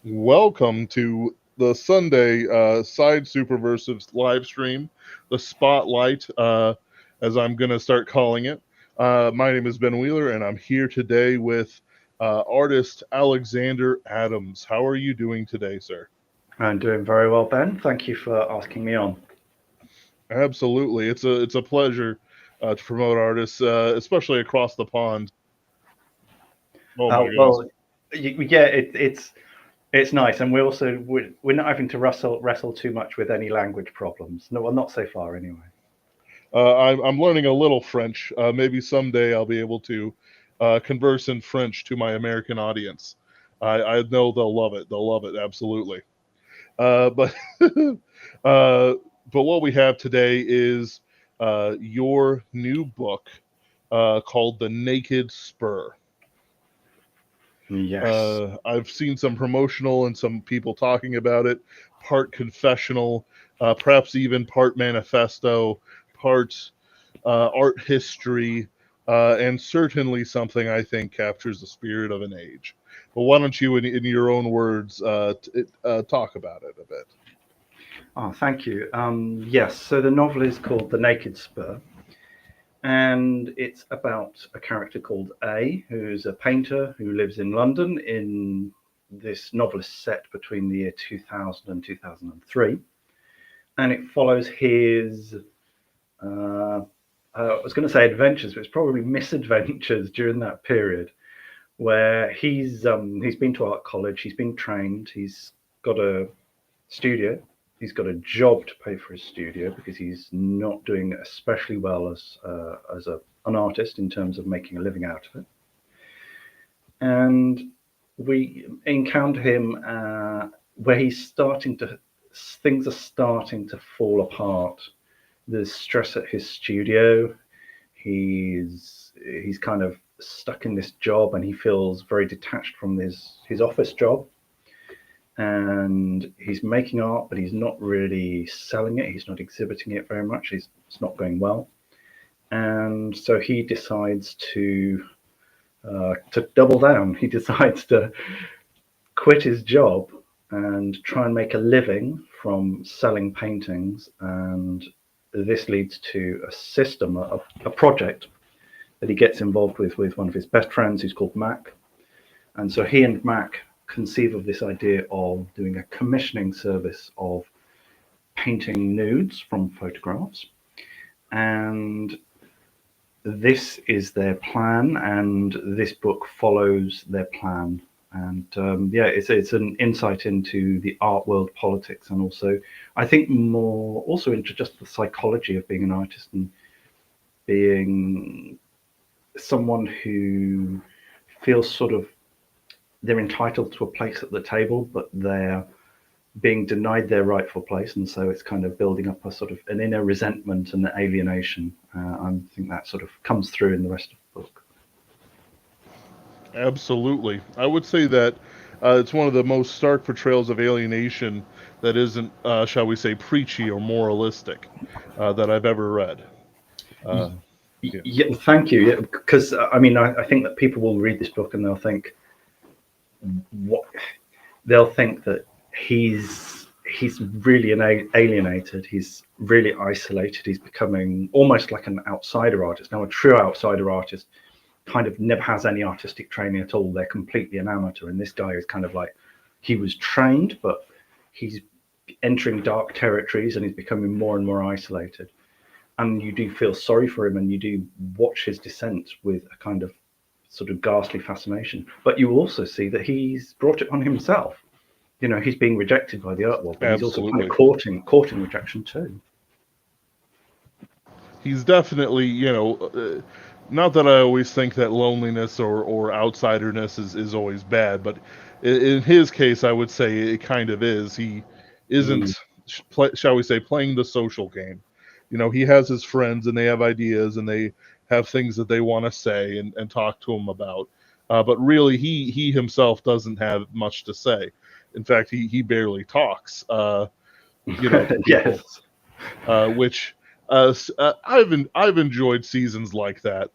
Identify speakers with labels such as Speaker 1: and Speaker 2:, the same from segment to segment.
Speaker 1: Welcome to the Sunday Side Superversives live stream, the Spotlight, as I'm going to start calling it. My name is Ben Wheeler, and I'm here today with artist Alexander Adams. How are you doing today, sir?
Speaker 2: I'm doing very well, Ben. Thank you for asking me on.
Speaker 1: Absolutely, it's a pleasure to promote artists, especially across the pond. Oh my goodness.
Speaker 2: Well, yeah, it's nice, and we're not having to wrestle too much with any language problems. No, well, not so far anyway.
Speaker 1: I'm learning a little French. Maybe someday I'll be able to converse in French to my American audience. I know they'll love it. They'll love it absolutely. But uh, but what we have today is your new book called "The Naked Spur."
Speaker 2: Yes.
Speaker 1: I've seen some promotional and some people talking about it, part confessional, perhaps even part manifesto, part art history, and certainly something I think captures the spirit of an age. But why don't you, in your own words, talk about it a bit?
Speaker 2: Oh, thank you. Yes. So the novel is called The Naked Spur, and it's about a character called A, who's a painter who lives in London. In this novel is set between the year 2000 and 2003, and it follows his uh, I was going to say adventures, but it's probably misadventures during that period where he's been to art college, he's been trained, he's got a studio, he's got a job to pay for his studio because he's not doing especially well as an artist in terms of making a living out of it. And we encounter him where he's starting to things are starting to fall apart. There's stress at his studio. He's kind of stuck in this job, and he feels very detached from his office job. And he's making art, but he's not really selling it. He's not exhibiting it very much. It's not going well, and so he decides to double down. He decides to quit his job and try and make a living from selling paintings. And this leads to a system, a project that he gets involved with one of his best friends who's called Mac. And so he and Mac conceive of this idea of doing a commissioning service of painting nudes from photographs. And this is their plan, and this book follows their plan. And yeah, it's an insight into the art world, politics, and also I think more also into just the psychology of being an artist and being someone who feels sort of they're entitled to a place at the table, but they're being denied their rightful place, and so it's kind of building up a sort of an inner resentment and alienation. I think that sort of comes through in the rest of the book.
Speaker 1: Absolutely, I would say that it's one of the most stark portrayals of alienation that isn't, shall we say, preachy or moralistic that I've ever read. Uh, yeah.
Speaker 2: Yeah, thank you. Yeah, because I mean, I think that people will read this book and what they'll think that he's really alienated. He's really isolated. He's becoming almost like an outsider artist. Now, a true outsider artist kind of never has any artistic training at all. They're completely an amateur. And this guy is kind of like he was trained, but he's entering dark territories and he's becoming more and more isolated. And you do feel sorry for him, and you do watch his descent with a kind of sort of ghastly fascination. But you also see that he's brought it on himself. You know, he's being rejected by the art world, but he's also kind of
Speaker 1: Absolutely.
Speaker 2: courting rejection too.
Speaker 1: He's definitely, not that I always think that loneliness or outsiderness is always bad, but in his case, I would say it kind of is. He
Speaker 2: Mm.
Speaker 1: isn't, shall we say, playing the social game. He has his friends and they have ideas and they have things that they want to say and talk to him about. But really, he himself doesn't have much to say. In fact, he barely talks, to people,
Speaker 2: Yes.
Speaker 1: which I've enjoyed seasons like that.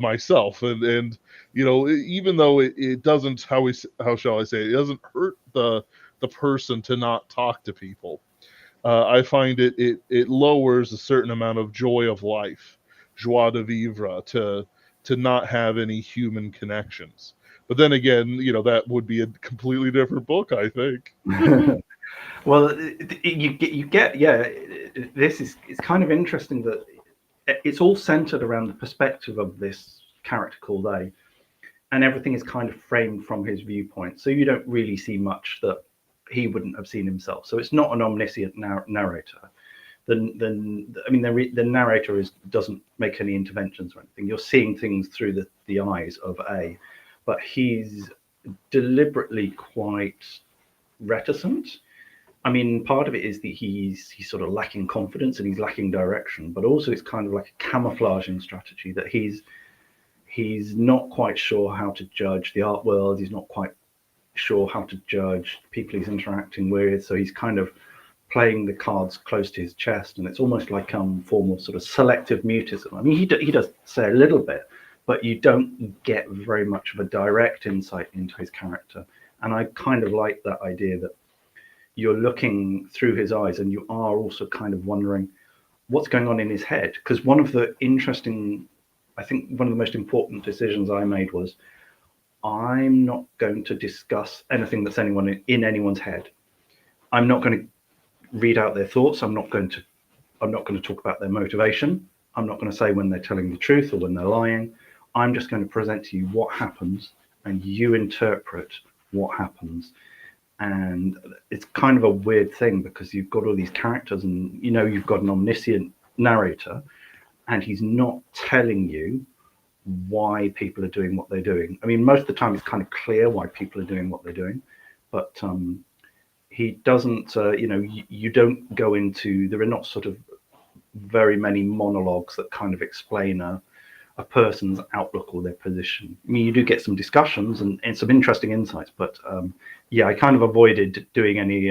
Speaker 1: myself, and even though it doesn't, how shall I say it, it doesn't hurt the person to not talk to people. I find it lowers a certain amount of joy of life, joie de vivre, to not have any human connections. But then again, that would be a completely different book, I think.
Speaker 2: Well, you get yeah. This is it's kind of interesting that it's all centered around the perspective of this character called A, and everything is kind of framed from his viewpoint. So you don't really see much that he wouldn't have seen himself. So it's not an omniscient narrator. The narrator doesn't make any interventions or anything. You're seeing things through the eyes of A, but he's deliberately quite reticent. I mean, part of it is that he's sort of lacking confidence and he's lacking direction, but also it's kind of like a camouflaging strategy that he's not quite sure how to judge the art world. He's not quite sure how to judge the people he's interacting with. So he's kind of playing the cards close to his chest, and it's almost like form of sort of selective mutism. I mean, he does say a little bit, but you don't get very much of a direct insight into his character. And I kind of like that idea that you're looking through his eyes and you are also kind of wondering what's going on in his head. Because one of the most important decisions I made was I'm not going to discuss anything that's in anyone's head. I'm not going to read out their thoughts. I'm not going to talk about their motivation. I'm not going to say when they're telling the truth or when they're lying. I'm just going to present to you what happens and you interpret what happens. And it's kind of a weird thing because you've got all these characters and you've got an omniscient narrator and he's not telling you why people are doing what they're doing. I mean, most of the time it's kind of clear why people are doing what they're doing, but he doesn't, you don't go into, there are not sort of very many monologues that kind of explain a person's outlook or their position. I mean, you do get some discussions and some interesting insights, but I kind of avoided doing any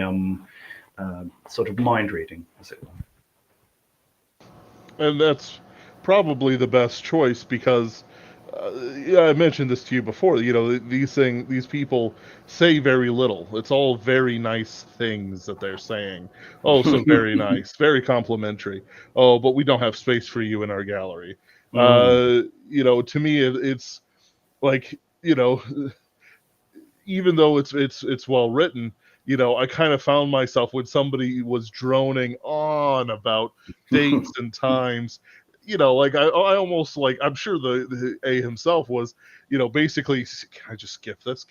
Speaker 2: sort of mind reading, as it were.
Speaker 1: And that's probably the best choice because I mentioned this to you before. These people say very little. It's all very nice things that they're saying. Oh, so very nice, very complimentary. Oh, but we don't have space for you in our gallery. To me, it's like, even though it's well written, I kind of found myself when somebody was droning on about dates and times, like I almost, like, I'm sure the A himself was, basically, can I just skip this?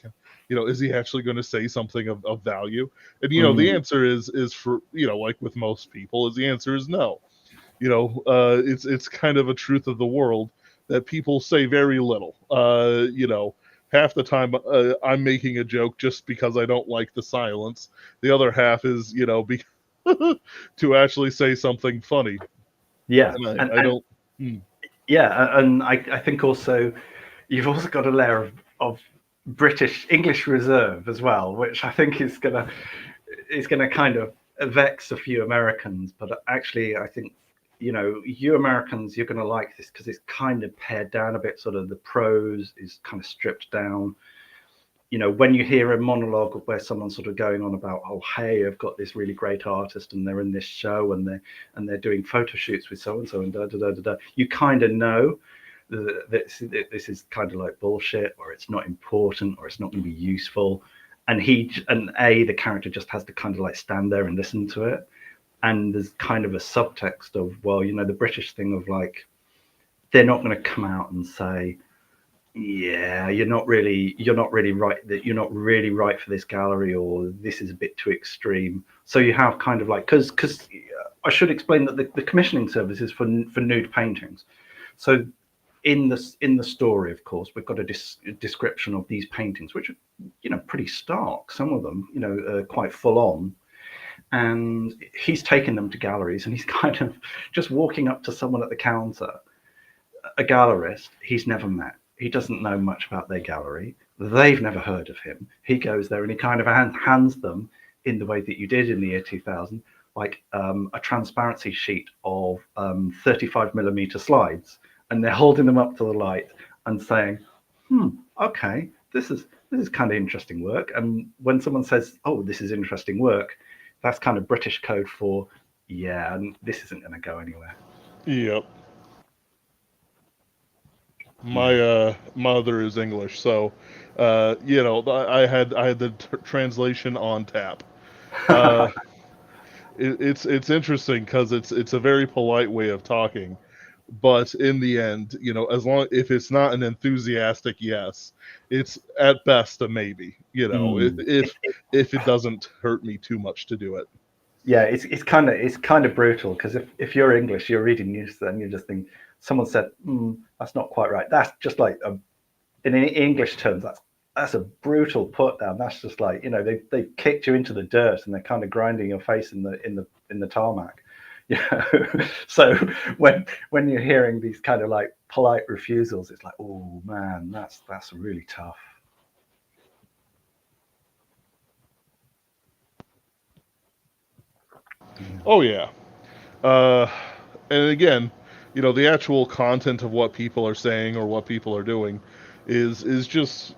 Speaker 1: Is he actually going to say something of value? And the answer is for, like with most people, the answer is no. It's kind of a truth of the world that people say very little. Half the time I'm making a joke just because I don't like the silence. The other half is, to actually say something funny.
Speaker 2: Yeah,
Speaker 1: And I don't.
Speaker 2: Yeah, and I think also you've also got a layer of British English reserve as well, which I think is gonna kind of vex a few Americans. But actually, I think you Americans, you're gonna like this because it's kind of pared down a bit. Sort of the prose is kind of stripped down. When you hear a monologue where someone's sort of going on about, oh, hey, I've got this really great artist and they're in this show and they're doing photo shoots with so and so and da da da da da, you kind of know that this is kind of like bullshit, or it's not important, or it's not going to be useful. And the character just has to kind of like stand there and listen to it. And there's kind of a subtext of, well, the British thing of like, they're not going to come out and say, yeah, you're not really right, that you're not really right for this gallery, or this is a bit too extreme. So you have kind of like, because I should explain that the commissioning service is for nude paintings. So in the story, of course, we've got a description of these paintings, which are pretty stark. Some of them, quite full on. And he's taken them to galleries, and he's kind of just walking up to someone at the counter, a gallerist he's never met. He doesn't know much about their gallery. They've never heard of him. He goes there and he kind of hands them, in the way that you did in the year 2000, like a transparency sheet of 35 millimeter slides, and they're holding them up to the light and saying, okay, this is kind of interesting work. And when someone says, oh, this is interesting work, that's kind of British code for, yeah, this isn't going to go anywhere.
Speaker 1: Yep.
Speaker 2: Yeah.
Speaker 1: My mother is English, so I had the translation on tap. Uh, it's interesting because it's a very polite way of talking, but in the end, as long if it's not an enthusiastic yes, it's at best a maybe. If it doesn't hurt me too much to do it.
Speaker 2: Yeah, it's kind of brutal because if you're English, you're reading news, then you just think someone said, that's not quite right. That's just like in English terms, that's a brutal put down. That's just like they kicked you into the dirt and they're kind of grinding your face in the tarmac. So when you're hearing these kind of like polite refusals, it's like, oh man, that's really tough.
Speaker 1: Oh yeah. Uh, and again, the actual content of what people are saying or what people are doing is just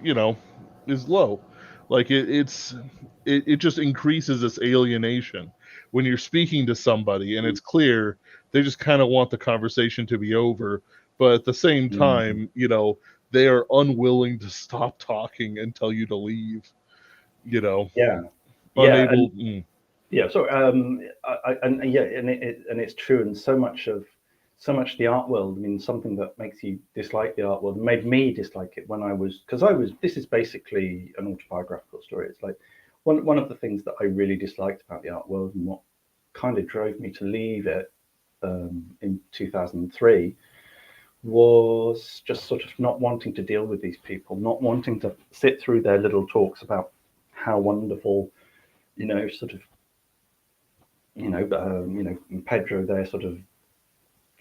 Speaker 1: is low. Like it just increases this alienation when you're speaking to somebody and it's clear they just kind of want the conversation to be over, but at the same
Speaker 2: Mm.
Speaker 1: time, they are unwilling to stop talking and tell you to leave. You know,
Speaker 2: Yeah, yeah, and
Speaker 1: unable.
Speaker 2: yeah. So and yeah, and it's true. And so much the art world. I mean, something that makes you dislike the art world made me dislike it when I was because I was. This is basically an autobiographical story. It's like one of the things that I really disliked about the art world and what kind of drove me to leave it in 2003 was just sort of not wanting to deal with these people, not wanting to sit through their little talks about how wonderful, sort of, Pedro, their sort of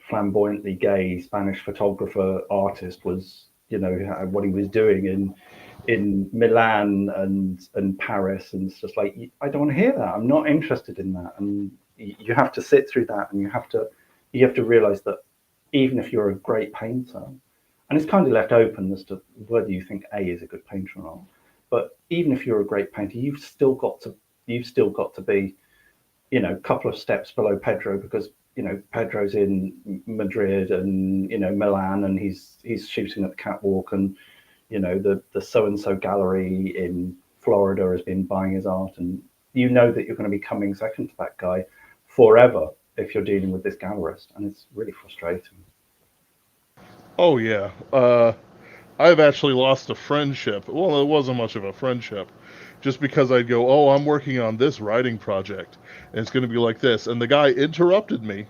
Speaker 2: flamboyantly gay Spanish photographer artist, was, what he was doing in Milan and Paris, and it's just like I don't want to hear that. I'm not interested in that, and you have to sit through that, and you have to realize that even if you're a great painter, and it's kind of left open as to whether you think A is a good painter or not, but even if you're a great painter, you've still got to be, a couple of steps below Pedro because Pedro's in Madrid and Milan and he's shooting at the catwalk and the so and so gallery in Florida has been buying his art and that you're going to be coming second to that guy forever if you're dealing with this gallerist, and it's really frustrating.
Speaker 1: Oh yeah. I've actually lost a friendship. Well, it wasn't much of a friendship, just because I'd go, "Oh, I'm working on this writing project, and it's going to be like this," and the guy interrupted me,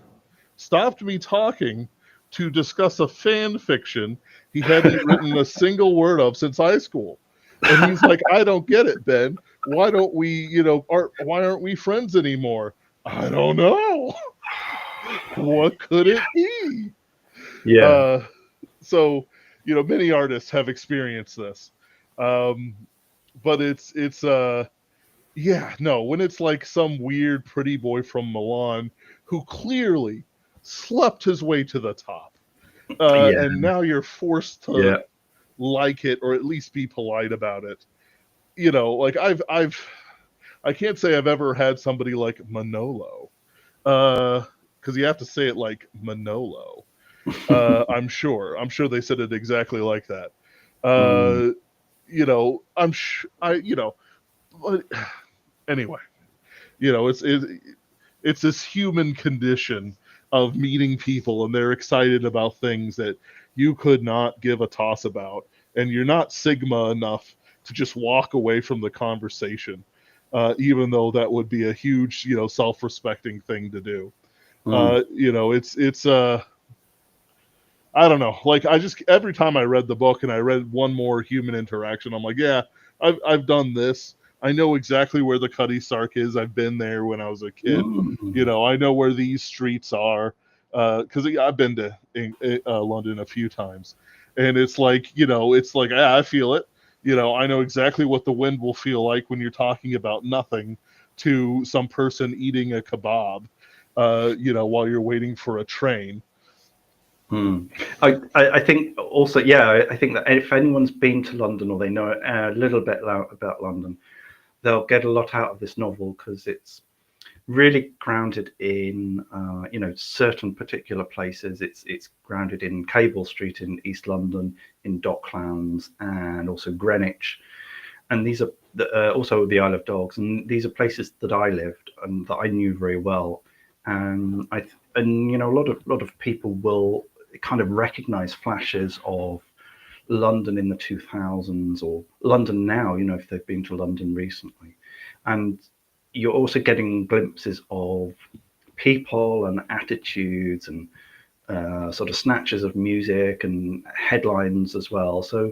Speaker 1: stopped me talking to discuss a fan fiction he hadn't written a single word of since high school, and he's like, "I don't get it, Ben. Why don't we, why aren't we friends anymore?" I don't know. What could it be?
Speaker 2: Yeah,
Speaker 1: Uh, so many artists have experienced this, um, but it's yeah, no, when it's like some weird pretty boy from Milan who clearly slept his way to the top,
Speaker 2: yeah,
Speaker 1: and now you're forced to
Speaker 2: yeah.
Speaker 1: like it or at least be polite about it. Like I can't say I've ever had somebody like Manolo, because you have to say it like Manolo. I'm sure they said it exactly like that.
Speaker 2: Mm,
Speaker 1: Uh, I'm I but anyway, it's this human condition of meeting people and they're excited about things that you could not give a toss about, and you're not Sigma enough to just walk away from the conversation, even though that would be a huge, self-respecting thing to do.
Speaker 2: mm,
Speaker 1: It's I don't know. Like I just every time I read the book and I read one more human interaction, I'm like, yeah, I've done this. I know exactly where the Cutty Sark is. I've been there when I was a kid.
Speaker 2: mm,
Speaker 1: I know where these streets are because I've been to London a few times, and it's like I feel it. I know exactly what the wind will feel like when you're talking about nothing to some person eating a kebab, while you're waiting for a train.
Speaker 2: Hmm. I think also, yeah, I think that if anyone's been to London or they know a little bit about London, they'll get a lot out of this novel because it's really grounded in certain particular places. It's grounded in Cable Street in East London, in Docklands, and also Greenwich, and these are also the Isle of Dogs, and these are places that I lived and that I knew very well, and a lot of people will kind of recognize flashes of London in the 2000s or London now, if they've been to London recently. And you're also getting glimpses of people and attitudes and sort of snatches of music and headlines as well. So,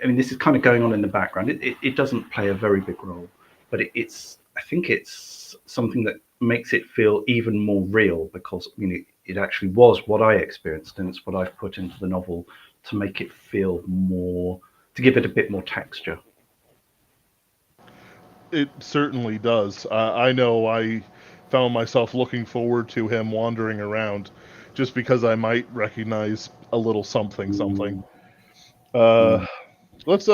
Speaker 2: I mean, this is kind of going on in the background. It doesn't play a very big role, but I think it's something that makes it feel even more real because it actually was what I experienced, and it's what I've put into the novel to make it feel more, to give it a bit more texture.
Speaker 1: It certainly does. I know I found myself looking forward to him wandering around just because I might recognize a little something something.
Speaker 2: Mm,
Speaker 1: Uh,
Speaker 2: mm,
Speaker 1: let's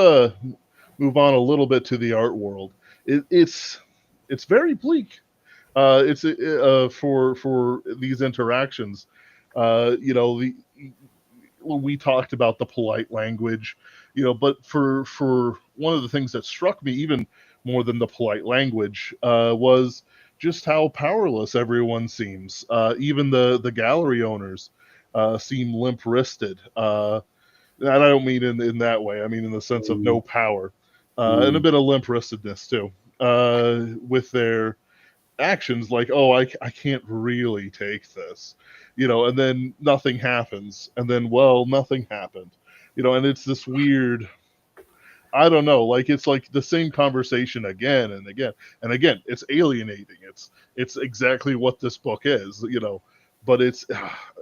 Speaker 1: move on a little bit to the art world. It's very bleak. It's for these interactions. The we talked about the polite language, but for one of the things that struck me even more than the polite language was just how powerless everyone seems. Even the gallery owners seem limp wristed. And I don't mean in that way. I mean in the sense of
Speaker 2: mm,
Speaker 1: no power, and a
Speaker 2: mm,
Speaker 1: bit of limp wristedness too, with their actions. Like, oh, I can't really take this, and then nothing happens, and then, well, nothing happened, and it's this weird. I don't know. Like, it's like the same conversation again and again and again. It's alienating. It's exactly what this book is. But it's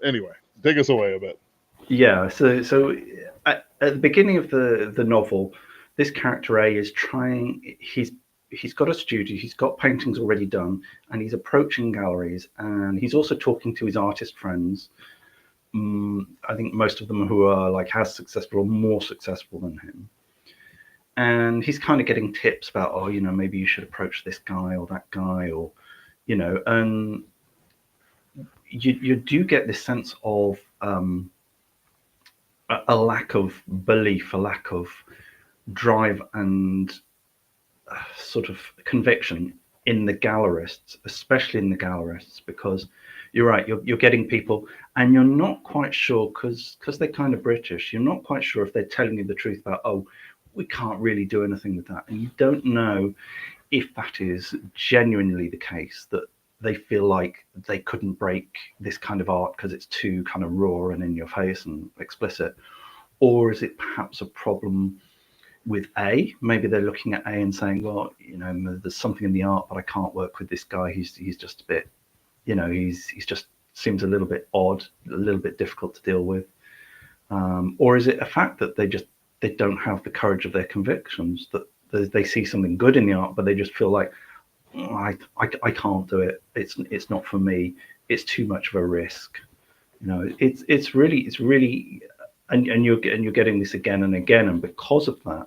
Speaker 1: anyway. Take us away a bit.
Speaker 2: yeah. So at the beginning of the novel, this character A is trying. He's got a studio. He's got paintings already done, and he's approaching galleries, and he's also talking to his artist friends. I think most of them who are like as successful or more successful than him. And he's kind of getting tips about, oh, maybe you should approach this guy or that guy, or, and you do get this sense of a lack of belief, a lack of drive and sort of conviction in the gallerists, especially in the gallerists, because you're right, you're getting people, and you're not quite sure because they're kind of British. You're not quite sure if they're telling you the truth about, oh, we can't really do anything with that, and you don't know if that is genuinely the case, that they feel like they couldn't break this kind of art because it's too kind of raw and in your face and explicit, or is it perhaps a problem with A? Maybe they're looking at A and saying, well, there's something in the art, but I can't work with this guy. He's just a bit, he's just seems a little bit odd, a little bit difficult to deal with. Or is it a fact that they don't have the courage of their convictions, that they see something good in the art, but they just feel like, "Oh, I can't do it. It's not for me. It's too much of a risk." It's really, and you're getting this again and again, and because of that,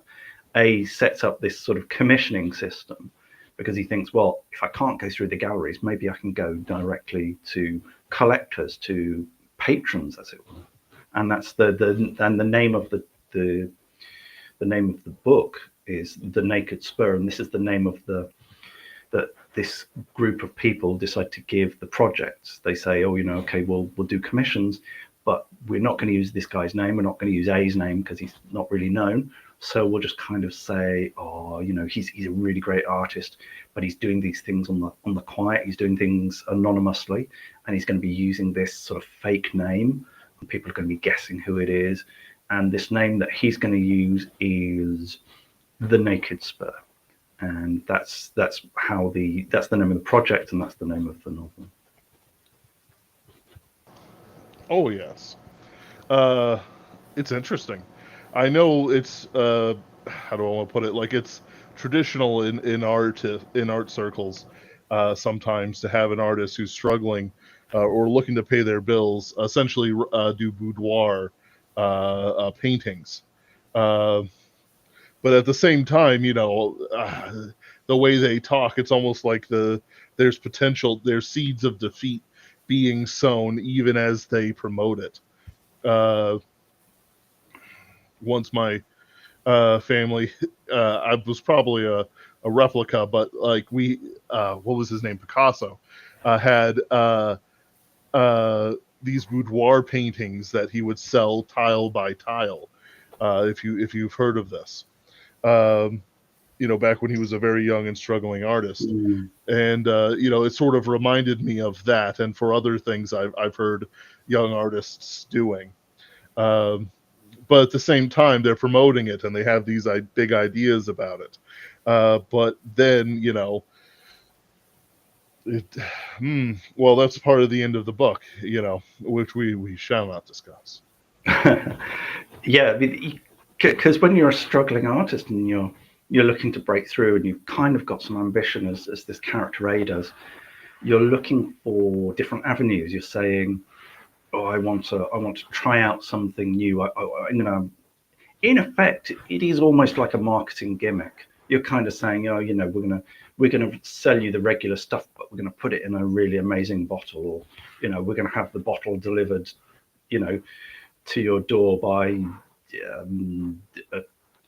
Speaker 2: A sets up this sort of commissioning system because he thinks, well, if I can't go through the galleries, maybe I can go directly to collectors, to patrons, as it were. And that's the name of the the name of the book is The Naked Spur, and this is the name of that this group of people decide to give the project. They say, oh, okay, we'll do commissions, but we're not going to use this guy's name. We're not going to use A's name because he's not really known. So we'll just kind of say, oh, he's a really great artist, but he's doing these things on the quiet. He's doing things anonymously, and he's going to be using this sort of fake name, and people are going to be guessing who it is. And this name that he's going to use is the Naked Spur, and that's the name of the project, and that's the name of the novel.
Speaker 1: Oh yes. Uh, it's interesting. I know it's how do I want to put it? Like, it's traditional in art circles sometimes to have an artist who's struggling or looking to pay their bills essentially do boudoir paintings. Uh, but at the same time, the way they talk, it's almost like there's seeds of defeat being sown even as they promote it. Uh, Once my family, I was probably a replica, but like what was his name? Picasso had uh, these boudoir paintings that he would sell tile by tile. If you've heard of this, um, back when he was a very young and struggling artist.
Speaker 2: Mm.
Speaker 1: And it sort of reminded me of that, and for other things I've heard young artists doing. Um, but at the same time, they're promoting it, and they have these big ideas about it. But then, it, well, that's part of the end of the book, which we shall not discuss.
Speaker 2: Yeah, because when you're a struggling artist and you're looking to break through and you've kind of got some ambition as this character A does, you're looking for different avenues. You're saying, "Oh, I want to try out something new. I'm gonna." In effect, it is almost like a marketing gimmick. You're kind of saying, "Oh, we're gonna sell you the regular stuff, but we're gonna put it in a really amazing bottle, or we're gonna have the bottle delivered, you know, to your door by a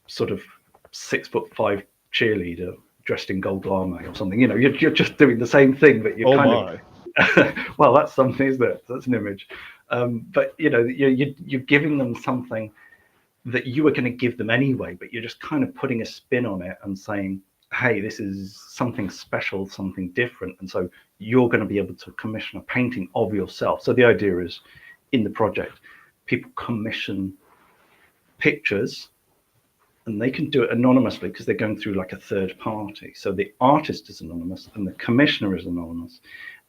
Speaker 2: sort of 6'5" cheerleader dressed in gold lame or something. You're just doing the same thing, but you're
Speaker 1: Oh
Speaker 2: kind
Speaker 1: my.
Speaker 2: of well, that's something, isn't it? That's an image. But you're giving them something that you were going to give them anyway, but you're just kind of putting a spin on it and saying, hey, this is something special, something different. And so you're going to be able to commission a painting of yourself. So the idea is, in the project, people commission pictures, and they can do it anonymously because they're going through like a third party. So the artist is anonymous and the commissioner is anonymous,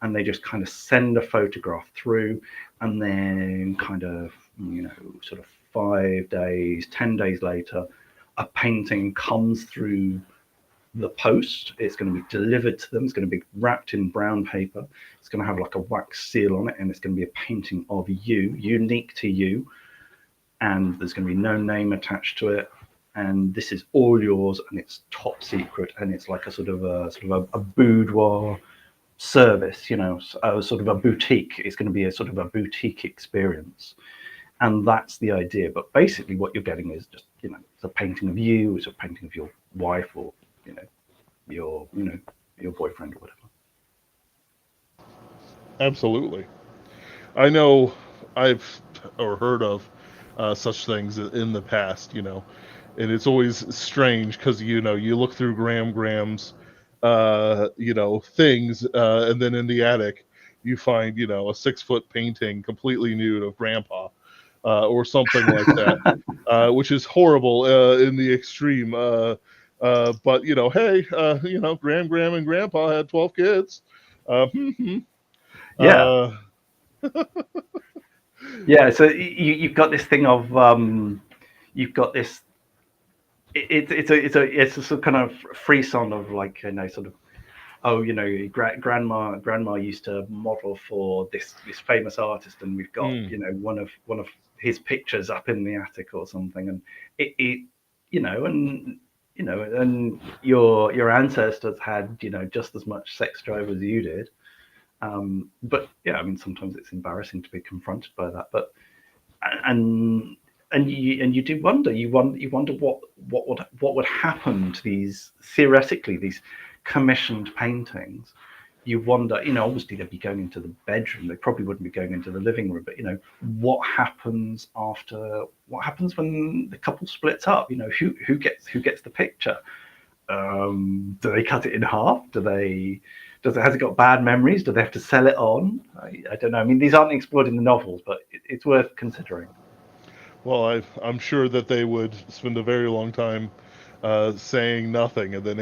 Speaker 2: and they just kind of send a photograph through, and then kind of, sort of 5 days, 10 days later, a painting comes through the post. It's going to be delivered to them. It's going to be wrapped in brown paper. It's going to have like a wax seal on it, and it's going to be a painting of you, unique to you. And there's going to be no name attached to it. And this is all yours, and it's top secret, and it's like a sort of a boudoir service, sort of a boutique. It's going to be a sort of a boutique experience, and that's the idea. But basically, what you're getting is just, it's a painting of you, it's a painting of your wife, or your boyfriend or whatever.
Speaker 1: Absolutely. I know I've or heard of such things in the past, and it's always strange because you look through Graham's things, and then in the attic you find a 6 foot painting completely nude of Grandpa, or something like that, which is horrible in the extreme. But hey, Graham and Grandpa had 12 kids.
Speaker 2: Yeah,
Speaker 1: Uh,
Speaker 2: yeah. So you've got this thing of you've got this. It's a sort of kind of frisson of, like, sort of, oh, grandma used to model for this famous artist, and we've got
Speaker 1: mm,
Speaker 2: one of his pictures up in the attic or something, and it and and your ancestors had just as much sex drive as you did. But yeah, I mean, sometimes it's embarrassing to be confronted by that, but and you do wonder, you wonder what would happen to these, theoretically, these commissioned paintings. You wonder, obviously they'd be going into the bedroom, they probably wouldn't be going into the living room, but what happens when the couple splits up? Who gets the picture? Do they cut it in half? Has it got bad memories? Do they have to sell it on? I don't know. I mean, these aren't explored in the novels, but it's worth considering.
Speaker 1: well, I'm sure that they would spend a very long time saying nothing, and then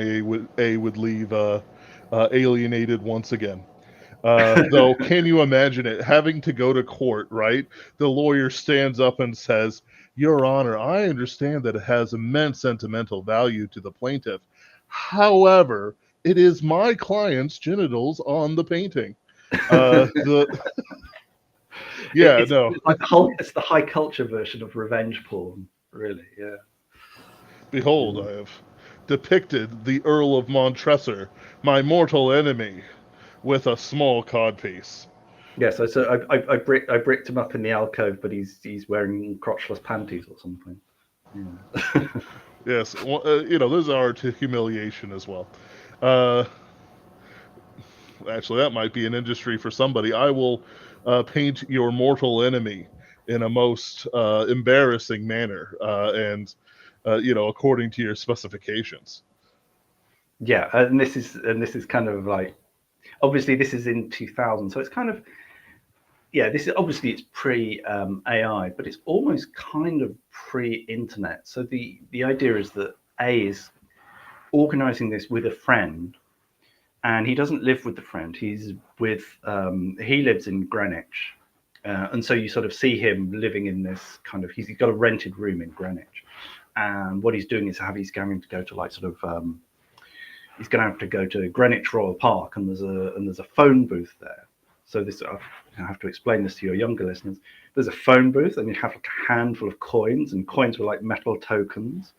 Speaker 1: A would leave alienated once again. Though, can you imagine it having to go to court? Right, the lawyer stands up and says, "Your Honor, I understand that it has immense sentimental value to the plaintiff. However, it is my client's genitals on the painting." The
Speaker 2: It,
Speaker 1: yeah,
Speaker 2: it's
Speaker 1: no.
Speaker 2: like it's the high culture version of revenge porn, really. Yeah.
Speaker 1: Behold,
Speaker 2: Mm.
Speaker 1: I have depicted the Earl of Montresor, my mortal enemy, with a small codpiece.
Speaker 2: Yeah, I bricked him up in the alcove, but he's wearing crotchless panties or something. Yeah.
Speaker 1: Yes, well, there's art to humiliation as well. Uh, Actually, that might be an industry for somebody. I will paint your mortal enemy in a most embarrassing manner, and according to your specifications.
Speaker 2: Yeah, and this is kind of like, obviously this is in 2000, so it's kind of, yeah, this is obviously it's pre AI, but it's almost kind of pre-internet. So the idea is that A is organizing this with a friend, and he doesn't live with the friend. He lives in Greenwich, and so you sort of see him living in this kind of, he's got a rented room in Greenwich, and what he's doing is he's going to go to like sort of he's going to have to go to Greenwich Royal Park, and there's a phone booth there. So this I have to explain this to your younger listeners. There's a phone booth, and you have like a handful of coins, and coins were like metal tokens,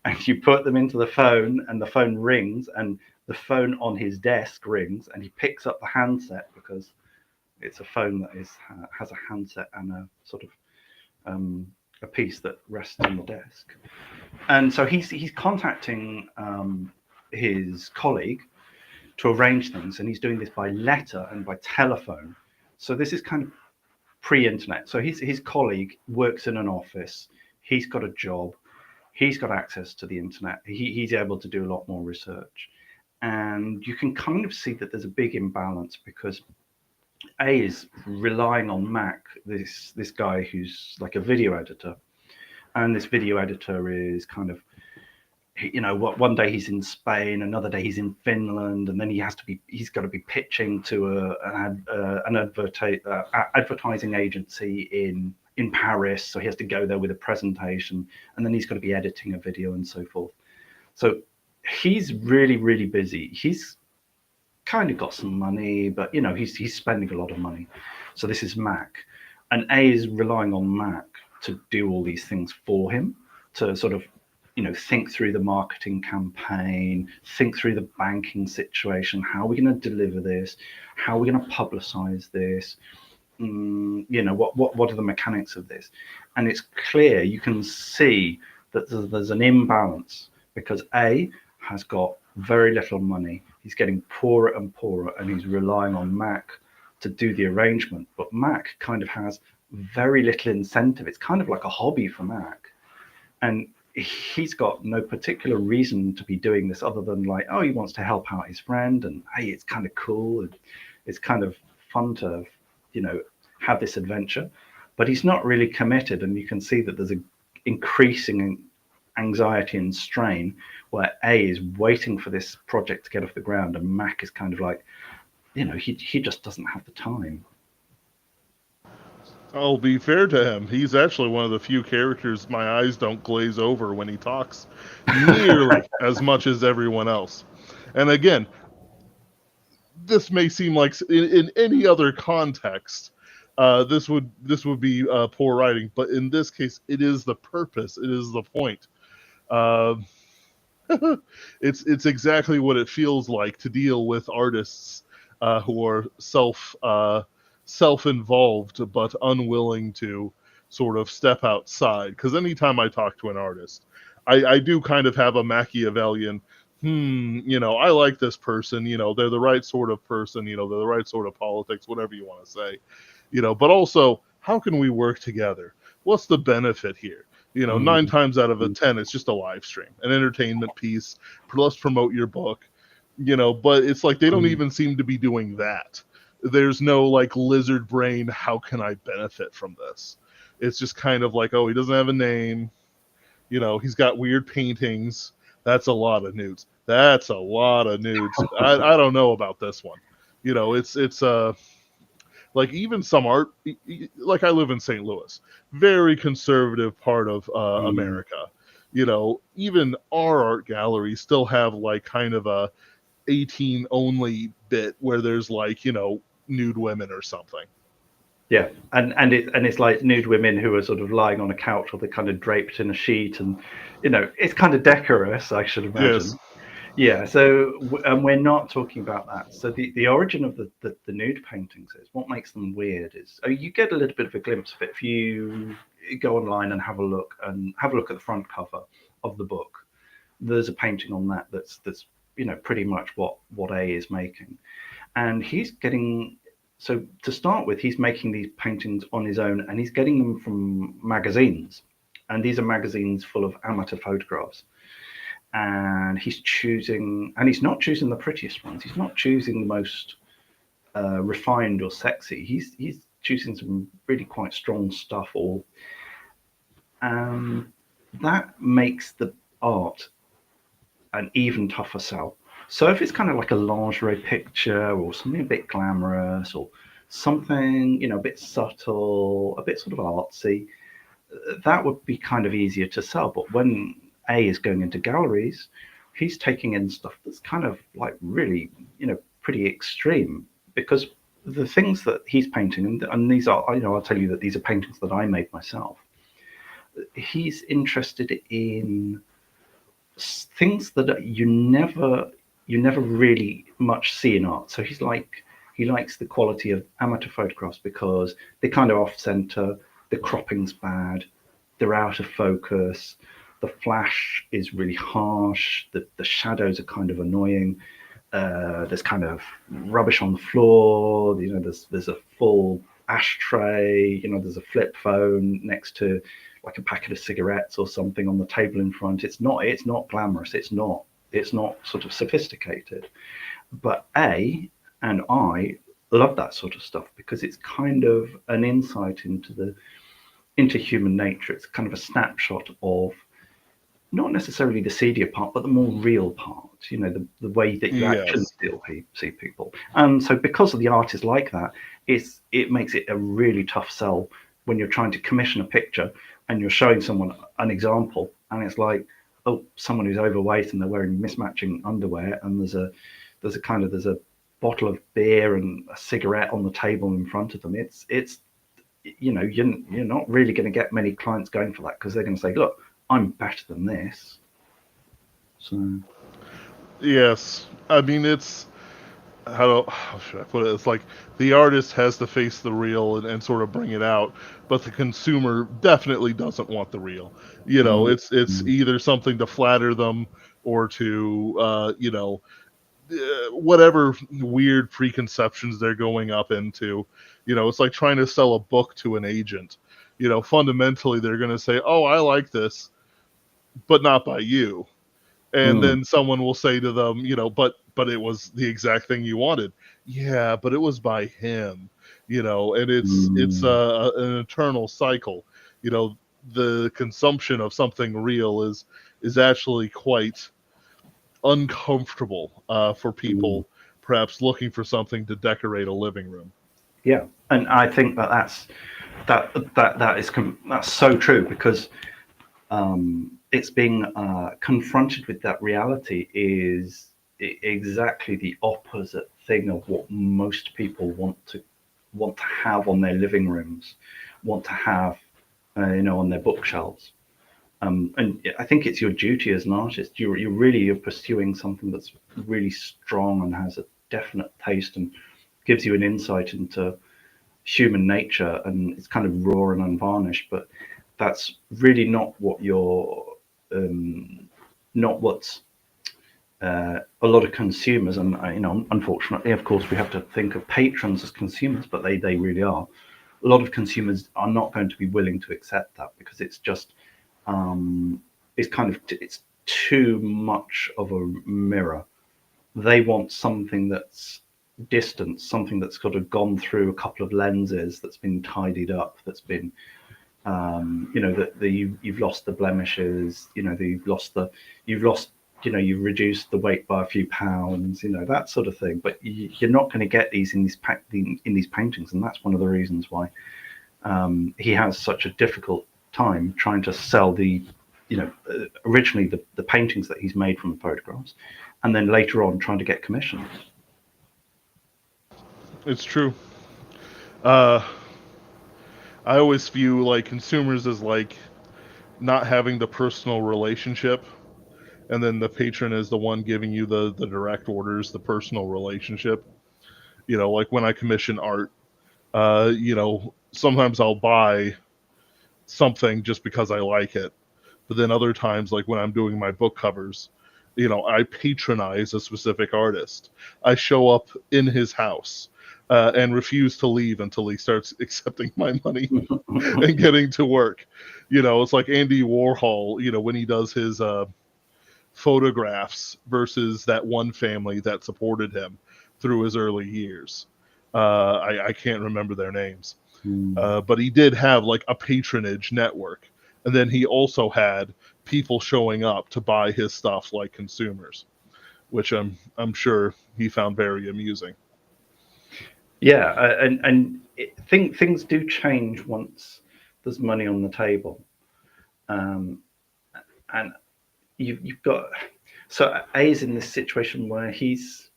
Speaker 2: and you put them into the phone, and the phone rings, and the phone on his desk rings, and he picks up the handset because it's a phone that has a handset and a sort of a piece that rests on the desk. And so he's contacting his colleague to arrange things, and he's doing this by letter and by telephone. So this is kind of pre-internet. So his colleague works in an office. He's got a job. He's got access to the internet. He's able to do a lot more research, and you can kind of see that there's a big imbalance because A is relying on Mac, this guy who's like a video editor, and this video editor is kind of, what, one day he's in Spain, another day he's in Finland, and then he's got to be pitching to an advertising agency in Paris, so he has to go there with a presentation, and then he's got to be editing a video and so forth. So he's really, really busy. He's kind of got some money, but he's spending a lot of money. So this is Mac, and A is relying on Mac to do all these things for him, to sort of think through the marketing campaign, think through the banking situation. How are we going to deliver this? How are we going to publicize this? What are the mechanics of this? And it's clear, you can see that there's an imbalance because A has got very little money. He's getting poorer and poorer, and he's relying on Mac to do the arrangement. But Mac kind of has very little incentive. It's kind of like a hobby for Mac. And he's got no particular reason to be doing this other than like, oh, he wants to help out his friend, and hey, it's kind of cool, and it's kind of fun to have this adventure. But he's not really committed, and you can see that there's an increasing anxiety and strain where A is waiting for this project to get off the ground, and Mac is kind of like, he just doesn't have the time.
Speaker 1: I'll be fair to him. He's actually one of the few characters my eyes don't glaze over when he talks nearly as much as everyone else. And again, this may seem like in any other context, this would be poor writing, but in this case, it is the purpose. It is the point. Uh, it's exactly what it feels like to deal with artists who are self-involved but unwilling to sort of step outside. Because anytime I talk to an artist, I do kind of have a Machiavellian. I like this person. They're the right sort of person. They're the right sort of politics, whatever you want to say. But also, how can we work together? What's the benefit here? Nine
Speaker 2: Mm.
Speaker 1: times out of 10, it's just a live stream, an entertainment piece. Let's promote your book. But it's like they don't
Speaker 2: Mm.
Speaker 1: even seem to be doing that. There's no like lizard brain, how can I benefit from this? It's just kind of like, oh, he doesn't have a name. He's got weird paintings. That's a lot of nudes. That's a lot of nudes. I don't know about this one. It's like even some art, like I live in St. Louis, very conservative part of
Speaker 2: Mm.
Speaker 1: America. Even our art galleries still have like kind of a 18 only bit where there's like nude women or something.
Speaker 2: Yeah, and it's like nude women who are sort of lying on a couch, or they're kind of draped in a sheet, and it's kind of decorous, I should
Speaker 1: Yes.
Speaker 2: imagine. Yeah, so and we're not talking about that. So the origin of the nude paintings is what makes them weird is you get a little bit of a glimpse of it if you go online and have a look at the front cover of the book. There's a painting on that's pretty much what A is making, and he's getting. So to start with, he's making these paintings on his own, and he's getting them from magazines, and these are magazines full of amateur photographs, and he's not choosing the prettiest ones. He's not choosing the most refined or sexy. He's choosing some really quite strong stuff. Or that makes the art an even tougher sell. So if it's kind of like a lingerie picture or something a bit glamorous or something a bit subtle, a bit sort of artsy, that would be kind of easier to sell. But when A is going into galleries, he's taking in stuff that's kind of like really, pretty extreme, because the things that he's painting, and these are, I'll tell you that these are paintings that I made myself. He's interested in things that you never really much see in art. So he likes the quality of amateur photographs because they're kind of off center, the cropping's bad, they're out of focus, the flash is really harsh, the shadows are kind of annoying. There's kind of rubbish on the floor. There's a full ashtray. There's a flip phone next to like a packet of cigarettes or something on the table in front. It's not glamorous. It's not sort of sophisticated. But A and I love that sort of stuff because it's kind of an insight into human nature. It's kind of a snapshot of not necessarily the seedier part, but the more real part, the way that you actually
Speaker 1: Yes.
Speaker 2: see people. And so because of the art is like that, it makes it a really tough sell when you're trying to commission a picture and you're showing someone an example, and it's like, oh, someone who's overweight and they're wearing mismatching underwear, and there's a bottle of beer and a cigarette on the table in front of them. You're not really going to get many clients going for that, because they're going to say, look, I'm better than this. So
Speaker 1: Yes. I mean, it's how should I put it? It's like the artist has to face the real and sort of bring it out, but the consumer definitely doesn't want the real. It's
Speaker 2: mm,
Speaker 1: either something to flatter them or to whatever weird preconceptions they're going up into. It's like trying to sell a book to an agent. Fundamentally they're going to say, "Oh, I like this, but not by you." And
Speaker 2: mm,
Speaker 1: then someone will say to them, but it was the exact thing you wanted. Yeah, but it was by him. And it's
Speaker 2: mm,
Speaker 1: an eternal cycle. The consumption of something real is actually quite uncomfortable for
Speaker 2: mm.
Speaker 1: people perhaps looking for something to decorate a living room.
Speaker 2: Yeah, and I think that's so true, because it's being confronted with that reality is exactly the opposite thing of what most people want to have on their living rooms, want to have on their bookshelves. And I think it's your duty as an artist. You're pursuing something that's really strong and has a definite taste and gives you an insight into human nature, and it's kind of raw and unvarnished. But that's really not not what a lot of consumers, and unfortunately, of course, we have to think of patrons as consumers, but they really are. A lot of consumers are not going to be willing to accept that, because it's just um, it's too much of a mirror. They want something that's distant, something that's sort of gone through a couple of lenses, that's been tidied up, that's been you've lost the blemishes, you've lost you've reduced the weight by a few pounds, that sort of thing. But you're not going to get these in these paintings, and that's one of the reasons why he has such a difficult time trying to sell originally the paintings that he's made from the photographs, and then later on trying to get commissions.
Speaker 1: It's true. Uh, I always view like consumers as like not having the personal relationship, and then the patron is the one giving you the direct orders, the personal relationship. Like when I commission art, sometimes I'll buy something just because I like it. But then other times, like when I'm doing my book covers, I patronize a specific artist. I show up in his house and refuse to leave until he starts accepting my money and getting to work. It's like Andy Warhol, when he does his photographs versus that one family that supported him through his early years. I can't remember their names,
Speaker 2: Mm.
Speaker 1: but he did have like a patronage network, and then he also had people showing up to buy his stuff like consumers, which I'm sure he found very amusing.
Speaker 2: Yeah, things do change once there's money on the table, um, and you've got so A is in this situation where he's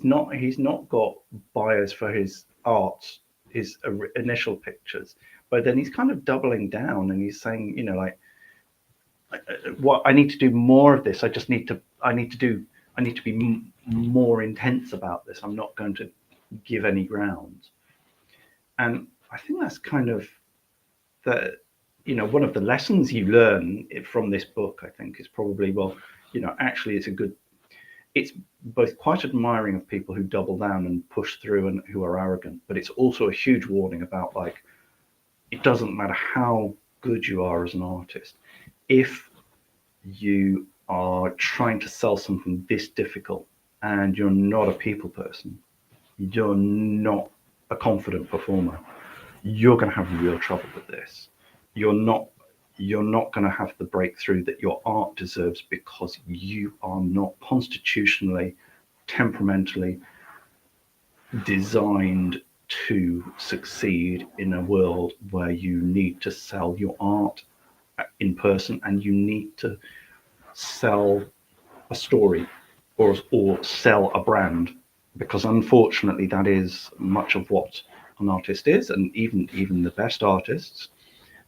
Speaker 2: not got buyers for his art, his initial pictures, but then he's kind of doubling down and he's saying, like, what I need to do more of this. I need to be more intense about this. I'm not going to give any ground. And I think that's kind of the, one of the lessons you learn from this book, I think, is probably, well, actually it's both quite admiring of people who double down and push through and who are arrogant, but it's also a huge warning about, like, it doesn't matter how good you are as an artist. If you are trying to sell something this difficult and you're not a people person, you're not a confident performer, you're going to have real trouble with this. You're not you're not going to have the breakthrough that your art deserves because you are not constitutionally, temperamentally designed to succeed in a world where you need to sell your art in person and you need to sell a story or sell a brand, because unfortunately that is much of what an artist is. And even the best artists,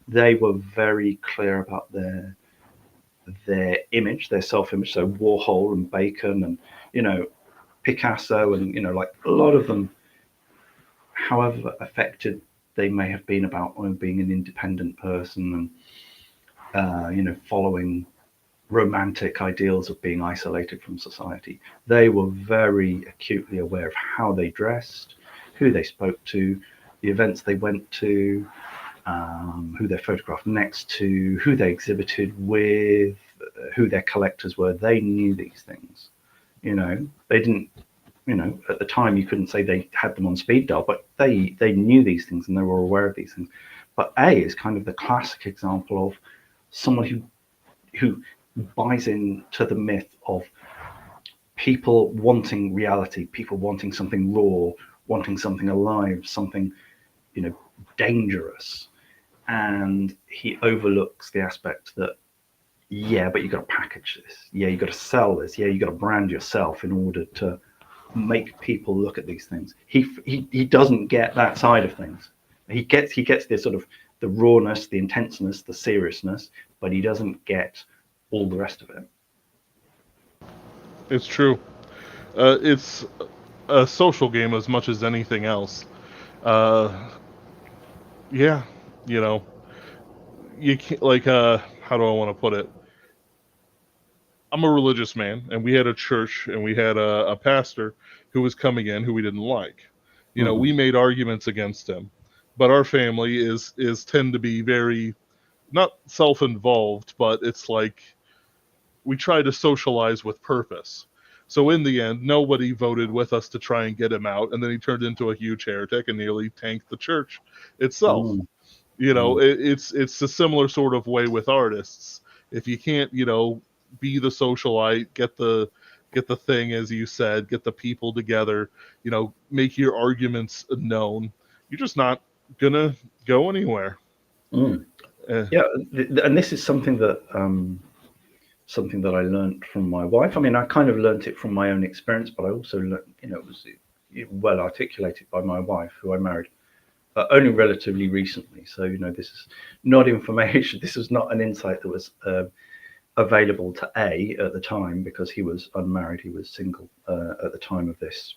Speaker 2: they were very clear about their image, their self-image. So Warhol and Bacon and, Picasso and, like a lot of them, however affected they may have been about being an independent person and following romantic ideals of being isolated from society, they were very acutely aware of how they dressed, who they spoke to, the events they went to, who they photographed next to, who they exhibited with, who their collectors were. They knew these things. They didn't. At the time, you couldn't say they had them on speed dial, but they knew these things and they were aware of these things. But A is kind of the classic example of someone who buys into the myth of people wanting reality, people wanting something raw, wanting something alive, something, dangerous. And he overlooks the aspect that, yeah, but you've got to package this. Yeah, you've got to sell this. Yeah, you've got to brand yourself in order to make people look at these things. He doesn't get that side of things. He gets the sort of the rawness, the intenseness, the seriousness, but he doesn't get all the rest of it.
Speaker 1: It's true. It's a social game as much as anything else. Uh, yeah, you know, you can't like how do I want to put it? I'm a religious man, and we had a church, and we had a pastor who was coming in who we didn't like. We
Speaker 2: Mm,
Speaker 1: made arguments against him, but our family is tend to be very not self-involved, but it's like we try to socialize with purpose. So in the end, nobody voted with us to try and get him out, and then he turned into a huge heretic and nearly tanked the church itself.
Speaker 2: mm, mm,
Speaker 1: It's a similar sort of way with artists. If you can't, be the socialite, get the thing, as you said, get the people together, make your arguments known, you're just not gonna go anywhere.
Speaker 2: mm.
Speaker 1: Uh,
Speaker 2: Yeah, and this is something that I learned from my wife. I mean, I kind of learned it from my own experience, but I also learned, it was well articulated by my wife, who I married only relatively recently. So, this is not information. This was not an insight that was available to A at the time, because he was unmarried. He was single at the time of this.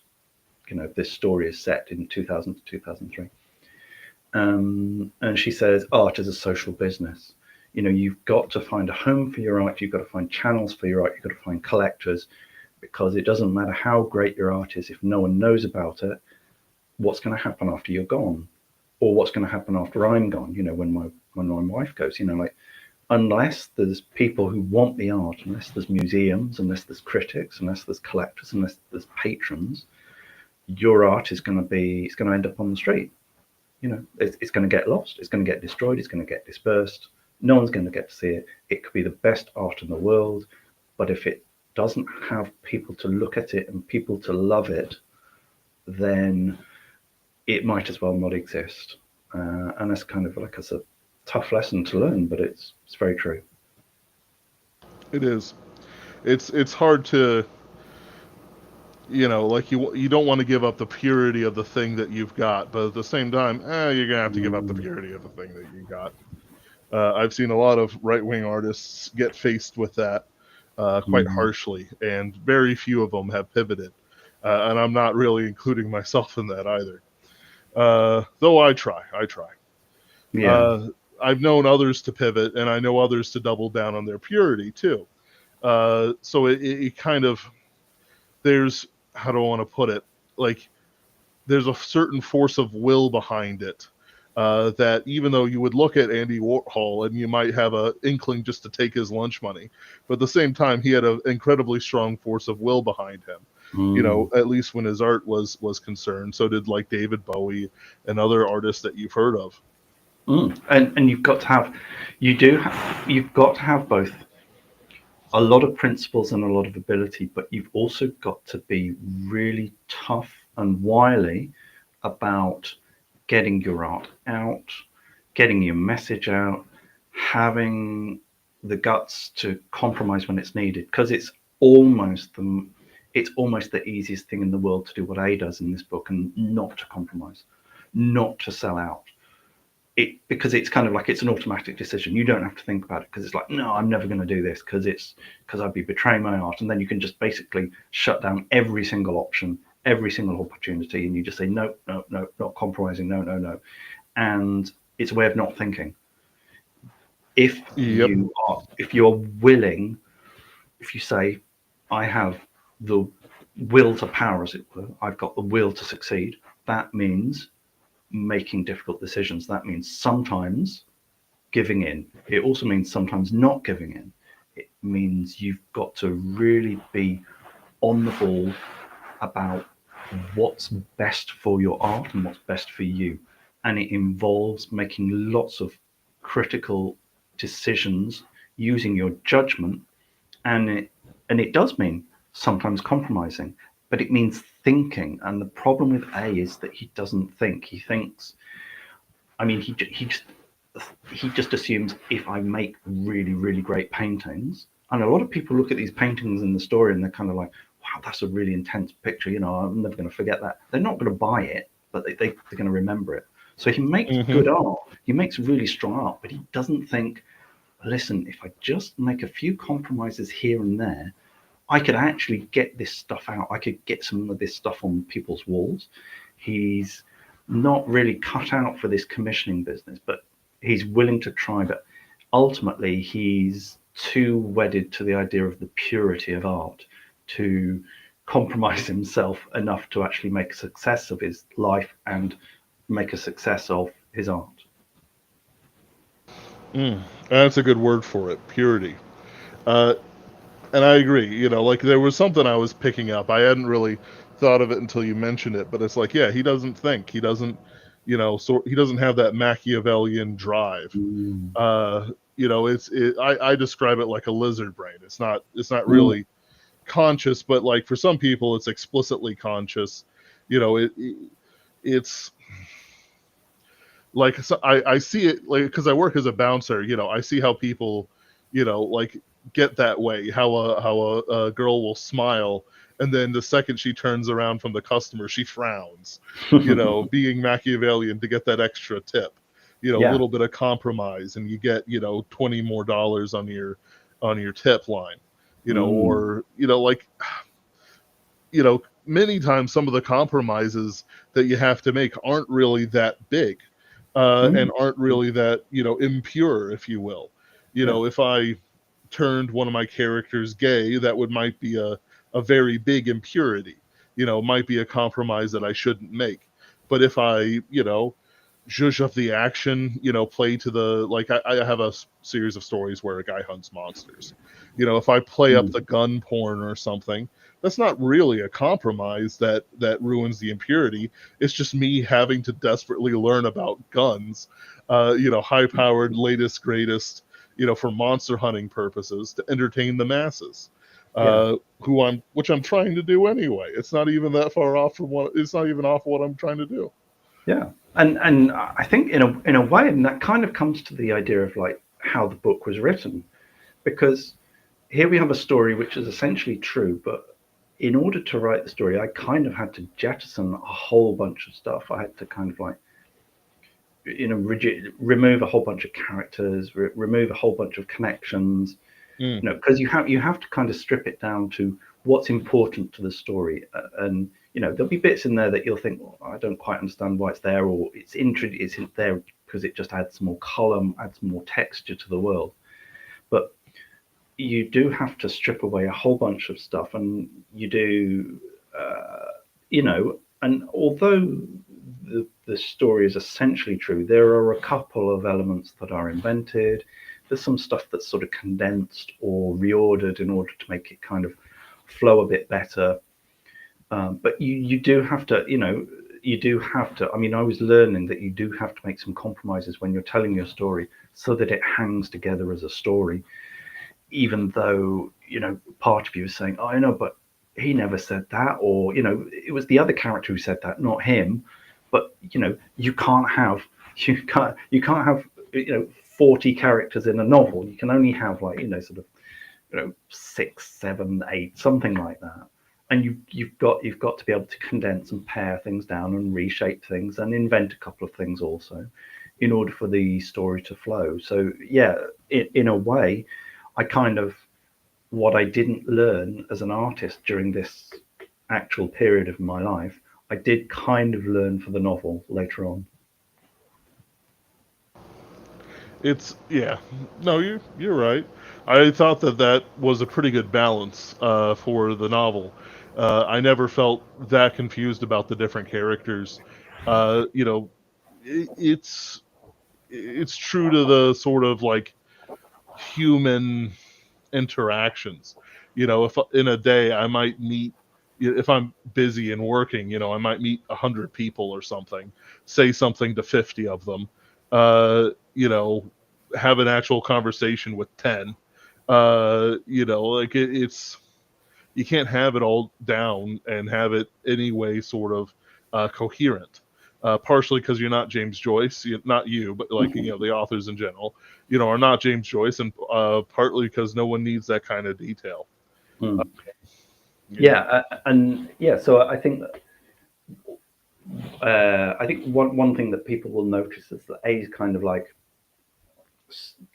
Speaker 2: This story is set in 2000 to 2003. And she says, art is a social business. You've got to find a home for your art. You've got to find channels for your art. You've got to find collectors, because it doesn't matter how great your art is if no one knows about it. What's going to happen after you're gone, or what's going to happen after I'm gone? When my wife goes, like, unless there's people who want the art, unless there's museums, unless there's critics, unless there's collectors, unless there's patrons, your art is going to end up on the street. It's going to get lost. It's going to get destroyed. It's going to get dispersed. No one's going to get to see it. It could be the best art in the world, but if it doesn't have people to look at it and people to love it, then it might as well not exist. And that's kind of like, it's a tough lesson to learn, but it's very true.
Speaker 1: It is. It's hard to, like, you don't want to give up the purity of the thing that you've got, but at the same time, you're gonna have to give up the purity of the thing that you got. I've seen a lot of right-wing artists get faced with that quite harshly, and very few of them have pivoted. And I'm not really including myself in that either. Though I try.
Speaker 2: Yeah.
Speaker 1: I've known others to pivot, and I know others to double down on their purity too. So it kind of, there's, how do I want to put it? Like, there's a certain force of will behind it. That even though you would look at Andy Warhol and you might have an inkling just to take his lunch money, but at the same time, he had an incredibly strong force of will behind him. At least when his art was concerned. So did, like, David Bowie and other artists that you've heard of.
Speaker 2: And you've got to have, you've got to have both a lot of principles and a lot of ability, but you've also got to be really tough and wily about getting your art out, getting your message out, having the guts to compromise when it's needed, because it's almost the easiest thing in the world to do what A does in this book, and not to compromise, not to sell out. Because it's kind of like, it's an automatic decision. You don't have to think about it, because it's like, no, I'm never going to do this because I'd be betraying my art. And then you can just basically shut down every single option, every single opportunity, and you just say, no, not compromising, no. And it's a way of not thinking. If you're willing, if you say, I have the will to power, as it were, I've got the will to succeed, that means making difficult decisions. That means sometimes giving in. It also means sometimes not giving in. It means you've got to really be on the ball about what's best for your art and what's best for you. And it involves making lots of critical decisions using your judgment. And it does mean sometimes compromising, but it means thinking. And the problem with A is that he doesn't think. He thinks, he just assumes, if I make really, really great paintings, and a lot of people look at these paintings in the story and they're kind of like, wow, that's a really intense picture. I'm never going to forget that. They're not going to buy it, but they're going to remember it. So he makes good art. He makes really strong art, but he doesn't think, listen, if I just make a few compromises here and there, I could actually get this stuff out. I could get some of this stuff on people's walls. He's not really cut out for this commissioning business, but he's willing to try. But ultimately, he's too wedded to the idea of the purity of art to compromise himself enough to actually make a success of his life and make a success of his art.
Speaker 1: That's a good word for it, purity. And I agree. Like, there was something I was picking up. I hadn't really thought of it until you mentioned it, but it's like, yeah, he doesn't think. He doesn't, so he doesn't have that Machiavellian drive. I describe it like a lizard brain. It's not really conscious, but like for some people, it's explicitly conscious. It's like, so I see it, like, because I work as a bouncer. I see how people, like, get that way. How a girl will smile And then the second she turns around from the customer, she frowns,
Speaker 2: Hmm.
Speaker 1: being Machiavellian to get that extra tip, a
Speaker 2: Yeah.
Speaker 1: little bit of compromise, and you get, $20 more on your tip line,
Speaker 2: Mm.
Speaker 1: or, like, many times some of the compromises that you have to make aren't really that big, and
Speaker 2: Mm.
Speaker 1: aren't really that, impure, if you will.
Speaker 2: Yeah.
Speaker 1: If I turned one of my characters gay, that might be a very big impurity. Might be a compromise that I shouldn't make. But if I, zhuzh up the action, play to the, like, I have a series of stories where a guy hunts monsters. If I play up
Speaker 2: Mm.
Speaker 1: the gun porn or something, that's not really a compromise that ruins the impurity. It's just me having to desperately learn about guns, high powered, latest, greatest, for monster hunting purposes to entertain the masses.
Speaker 2: Yeah.
Speaker 1: Which I'm trying to do anyway. It's not even that far off from it's not even off what I'm trying to do.
Speaker 2: Yeah. And I think in a way, and that kind of comes to the idea of like how the book was written, because here we have a story which is essentially true, but in order to write the story, I kind of had to jettison a whole bunch of stuff. I had to kind of like, remove a whole bunch of characters, remove a whole bunch of connections,
Speaker 1: Mm.
Speaker 2: because you have to kind of strip it down to what's important to the story, and there'll be bits in there that you'll think, well, I don't quite understand why it's there, or it's in there because it just adds more column, adds more texture to the world. But you do have to strip away a whole bunch of stuff, and you do, and although the story is essentially true, there are a couple of elements that are invented. There's some stuff that's sort of condensed or reordered in order to make it kind of flow a bit better. But you do have to, you do have to. I mean, I was learning that you do have to make some compromises when you're telling your story so that it hangs together as a story, even though part of you is saying, "Oh, I know, but he never said that," or it was the other character who said that, not him. But you can't have 40 characters in a novel. You can only have like sort of 6, 7, 8, something like that. And you've got to be able to condense and pare things down and reshape things and invent a couple of things also in order for the story to flow. So yeah, in a way, I kind of, what I didn't learn as an artist during this actual period of my life, I did kind of learn for the novel later on.
Speaker 1: It's yeah. No, you're right. I thought that was a pretty good balance for the novel. I never felt that confused about the different characters. Uh, you know, it's it's true to the sort of like human interactions. If in a day I might meet, if I'm busy and working, I might meet 100 people or something, say something to 50 of them, uh, you know, have an actual conversation with 10. Like it's you can't have it all down and have it anyway sort of coherent. Partially because you're not James Joyce, not you, but like the authors in general, are not James Joyce, and partly because no one needs that kind of detail.
Speaker 2: Mm.
Speaker 1: You
Speaker 2: Yeah,
Speaker 1: know,
Speaker 2: and yeah, so I think one thing that people will notice is that A is kind of like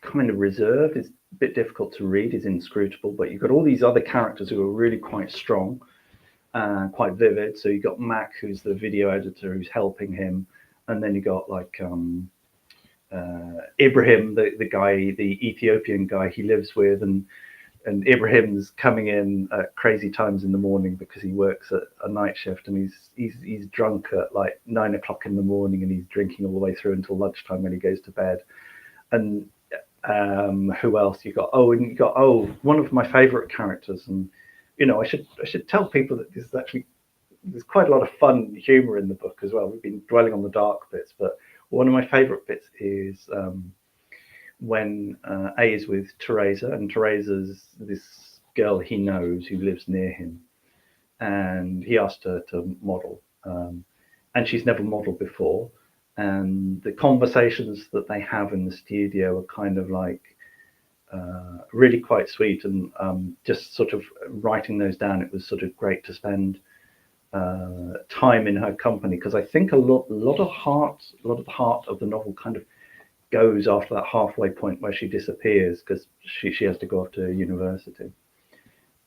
Speaker 2: kind of reserved, is a bit difficult to read, is inscrutable, but you've got all these other characters who are really quite strong and quite vivid. So you've got Mac, who's the video editor, who's helping him, and then you got like Ibrahim, the guy, the Ethiopian guy he lives with, and Ibrahim's coming in at crazy times in the morning because he works at a night shift, and he's drunk at like 9 o'clock in the morning, and he's drinking all the way through until lunchtime when he goes to bed. And who else you got? Oh, and you got one of my favorite characters, and I should tell people that this is actually, there's quite a lot of fun humor in the book as well. We've been dwelling on the dark bits, but one of my favorite bits is when A is with Teresa, and Teresa's this girl he knows who lives near him, and he asked her to model, and she's never modeled before. And the conversations that they have in the studio are kind of like really quite sweet. And just sort of writing those down, it was sort of great to spend time in her company, because I think a lot of the heart of the novel kind of goes after that halfway point where she disappears, because she has to go off to university,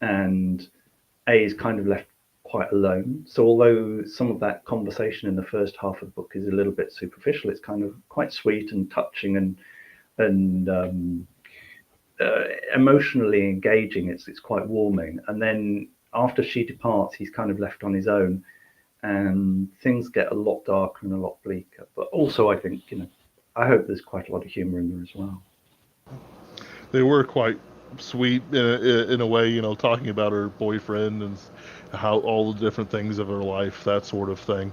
Speaker 2: and A is kind of left quite alone. So although some of that conversation in the first half of the book is a little bit superficial, it's kind of quite sweet and touching, and emotionally engaging. It's quite warming. And then after she departs, he's kind of left on his own, and things get a lot darker and a lot bleaker. But also, I think, I hope there's quite a lot of humour in there as well.
Speaker 1: They were quite sweet in a way, talking about her boyfriend and how all the different things of her life, that sort of thing,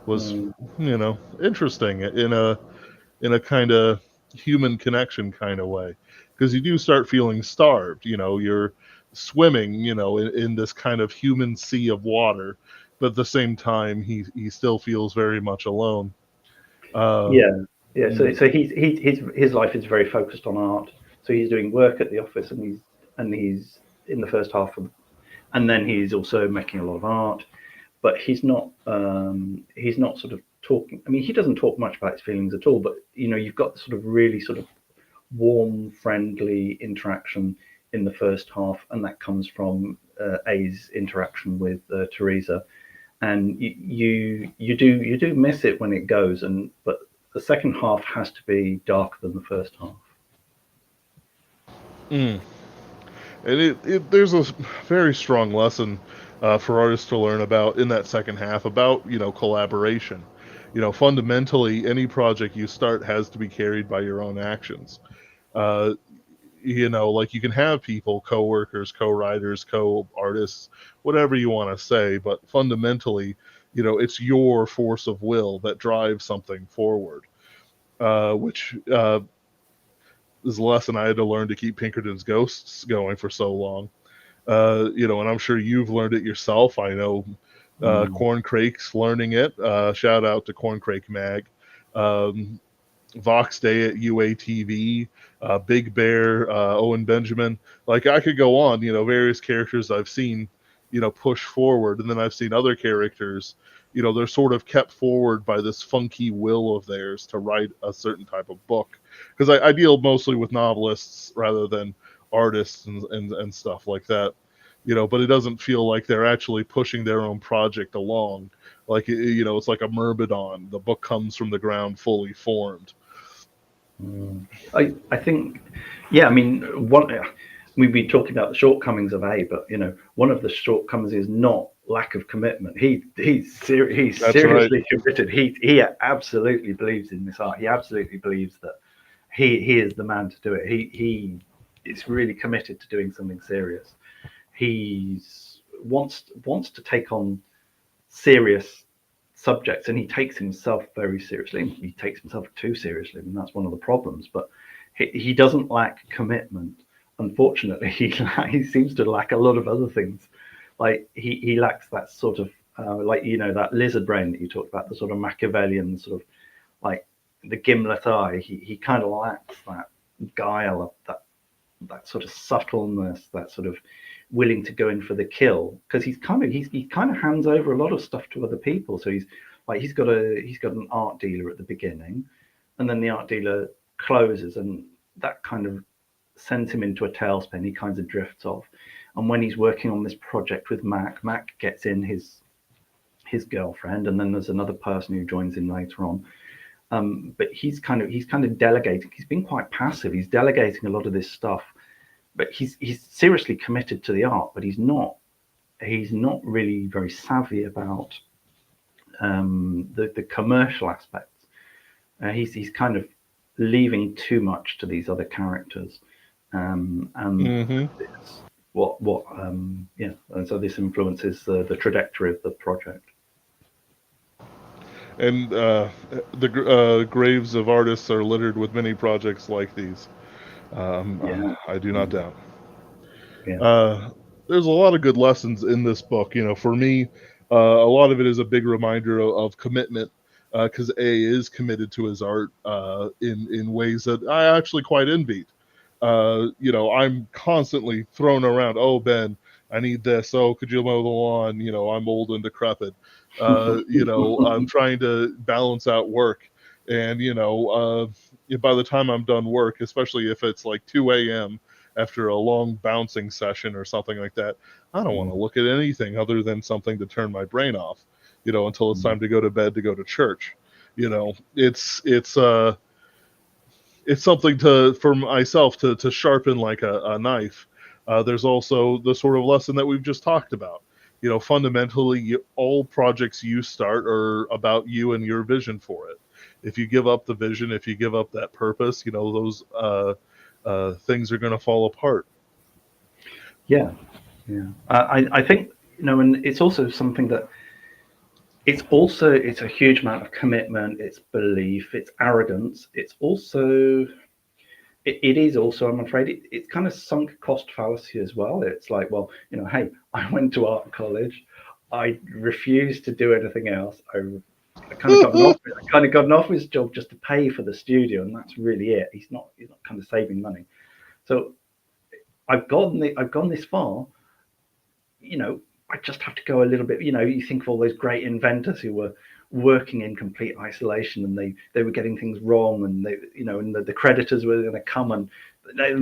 Speaker 1: was
Speaker 2: Mm,
Speaker 1: interesting in a kind of human connection kind of way, because you do start feeling starved. You're swimming, in this kind of human sea of water, but at the same time, he still feels very much alone. Uh,
Speaker 2: yeah, yeah. So
Speaker 1: mm,
Speaker 2: so his life is very focused on art. So he's doing work at the office, and he's in the first half of, and then he's also making a lot of art. But he's not sort of talking. I mean, he doesn't talk much about his feelings at all. But you've got sort of really sort of warm, friendly interaction in the first half, and that comes from A's interaction with Teresa. And you do miss it when it goes, but the second half has to be darker than the first half.
Speaker 1: mm. And there's a very strong lesson for artists to learn about in that second half about collaboration. Fundamentally, any project you start has to be carried by your own actions. Uh, like you can have people, co-workers, co-writers, co-artists, whatever you want to say, but fundamentally, it's your force of will that drives something forward. Which is a lesson I had to learn to keep Pinkerton's Ghosts going for so long. And I'm sure you've learned it yourself. I know
Speaker 2: Mm.
Speaker 1: Corncrake's learning it. Shout out to Corncrake Mag. Um, Vox Day at UATV, Big Bear, Owen Benjamin. Like I could go on, various characters I've seen, push forward. And then I've seen other characters, they're sort of kept forward by this funky will of theirs to write a certain type of book. Because I deal mostly with novelists rather than artists and stuff like that. But it doesn't feel like they're actually pushing their own project along. Like, it's like a Myrmidon. The book comes from the ground fully formed.
Speaker 2: Mm. I think, yeah. I mean, we've been talking about the shortcomings of A, but one of the shortcomings is not lack of commitment. He's
Speaker 1: That's right.
Speaker 2: seriously committed. He absolutely believes in this art. He absolutely believes that he is the man to do it. He is really committed to doing something serious. He's wants to take on serious subjects, and he takes himself very seriously. He takes himself too seriously, and that's one of the problems. But he doesn't lack commitment. Unfortunately, he seems to lack a lot of other things. Like he lacks that sort of like that lizard brain that you talked about, the sort of Machiavellian sort of like the gimlet eye. He kind of lacks that guile, that sort of subtleness, that sort of willing to go in for the kill, because he kind of hands over a lot of stuff to other people. So he's got an art dealer at the beginning, and then the art dealer closes, and that kind of sends him into a tailspin. He kind of drifts off, and when he's working on this project with Mac gets in his girlfriend, and then there's another person who joins in later on. But he's kind of delegating. He's been quite passive. He's delegating a lot of this stuff, but he's seriously committed to the art. But he's not really very savvy about the commercial aspects. He's kind of leaving too much to these other characters, and
Speaker 1: Hmm.
Speaker 2: it's what yeah. And so this influences the trajectory of the project.
Speaker 1: And the graves of artists are littered with many projects like these.
Speaker 2: Yeah,
Speaker 1: I do not
Speaker 2: mm,
Speaker 1: doubt.
Speaker 2: yeah,
Speaker 1: Uh, there's a lot of good lessons in this book. For me, a lot of it is a big reminder of commitment, because A is committed to his art in ways that I actually quite envied. I'm constantly thrown around. Oh, Ben, I need this. Oh, could you mow the lawn? I'm old and decrepit. I'm trying to balance out work. And, by the time I'm done work, especially if it's like 2 a.m. after a long bouncing session or something like that, I don't want to look at anything other than something to turn my brain off, until it's time to go to bed to go to church. It's something for myself to sharpen like a knife. There's also the sort of lesson that we've just talked about. Fundamentally, all projects you start are about you and your vision for it. If you give up the vision, if you give up that purpose, those things are going to fall apart.
Speaker 2: Yeah, yeah. I think, and it's also something that it's a huge amount of commitment, it's belief, it's arrogance. It's also it is also, I'm afraid, it's kind of sunk cost fallacy as well. It's like, well, hey, I went to art college, I refused to do anything else. I kind of got an office. I kind of got an office job just to pay for the studio, and that's really it. He's not kind of saving money. So I've gone this far. I just have to go a little bit. You think of all those great inventors who were working in complete isolation, and they were getting things wrong, and the creditors were going to come, and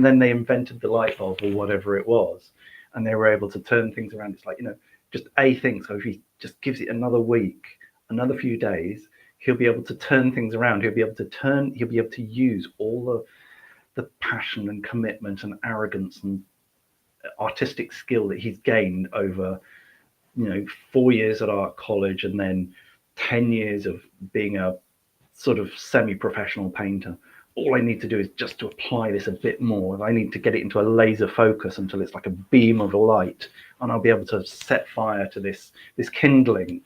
Speaker 2: then they invented the light bulb or whatever it was, and they were able to turn things around. It's like, just a thing. So if he just gives it another week, another few days, he'll be able to turn things around. He'll be able to use all the passion and commitment and arrogance and artistic skill that he's gained over 4 years at art college, and then 10 years of being a sort of semi-professional painter. All I need to do is just to apply this a bit more. I need to get it into a laser focus until it's like a beam of light, and I'll be able to set fire to this kindling,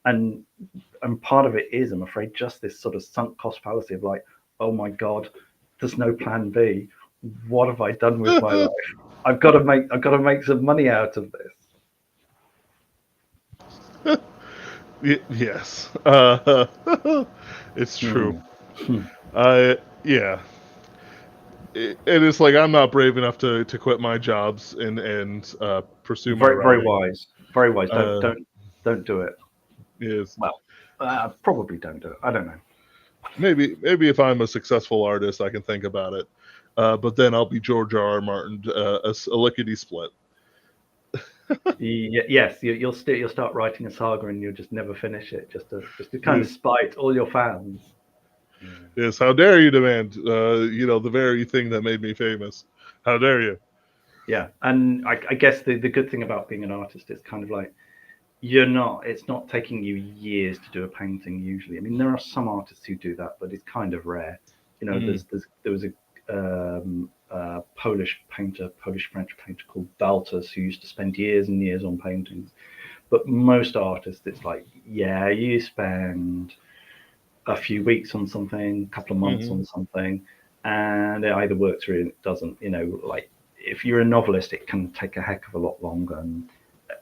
Speaker 2: and part of it is, I'm afraid, just this sort of sunk cost fallacy of like, oh my God, there's no plan B. What have I done with my life? I've got to make some money out of this.
Speaker 1: Yes, it's true.
Speaker 2: Hmm. Hmm.
Speaker 1: Yeah, and it's like I'm not brave enough to quit my jobs and pursue my
Speaker 2: Very, very
Speaker 1: writing.
Speaker 2: wise. Very wise.
Speaker 1: Uh,
Speaker 2: Don't do it.
Speaker 1: is
Speaker 2: Well, probably don't do it. I don't know.
Speaker 1: maybe if I'm a successful artist, I can think about it. But then I'll be George R. R. Martin, a lickety split.
Speaker 2: Yes, you'll start writing a saga and you'll just never finish it, just to kind of
Speaker 1: Yes,
Speaker 2: spite all your fans. Yeah.
Speaker 1: yes. How dare you demand, the very thing that made me famous? How dare you?
Speaker 2: Yeah, and I guess the good thing about being an artist is kind of like it's not taking you years to do a painting usually. I mean, there are some artists who do that, but it's kind of rare.
Speaker 1: Mm-hmm.
Speaker 2: There was a Polish painter, Polish French painter called Daltas, who used to spend years and years on paintings. But most artists, it's like, yeah, you spend a few weeks on something, a couple of months
Speaker 1: Mm-hmm.
Speaker 2: on something, and it either works or it doesn't. Like if you're a novelist, it can take a heck of a lot longer, and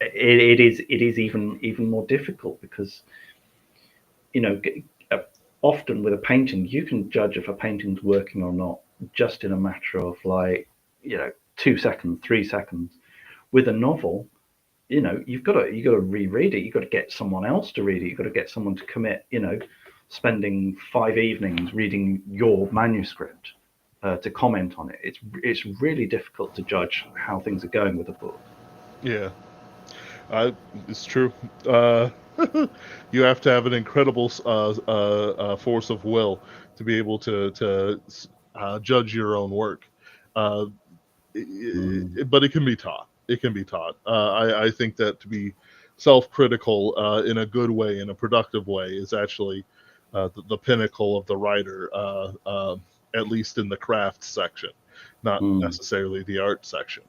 Speaker 2: it is even more difficult because you know often with a painting you can judge if a painting's working or not just in a matter of like 2 seconds, 3 seconds. With a novel, you've got to reread it. You've got to get someone else to read it. You've got to get someone to commit, spending 5 evenings reading your manuscript to comment on it. It's really difficult to judge how things are going with a book.
Speaker 1: Yeah, it's true. Uh, you have to have an incredible force of will to be able to judge your own work. Uh,
Speaker 2: Mm,
Speaker 1: but it can be taught. It can be taught. I think that to be self-critical in a good way, in a productive way, is actually the pinnacle of the writer, at least in the craft section, not
Speaker 2: mm,
Speaker 1: necessarily the art section,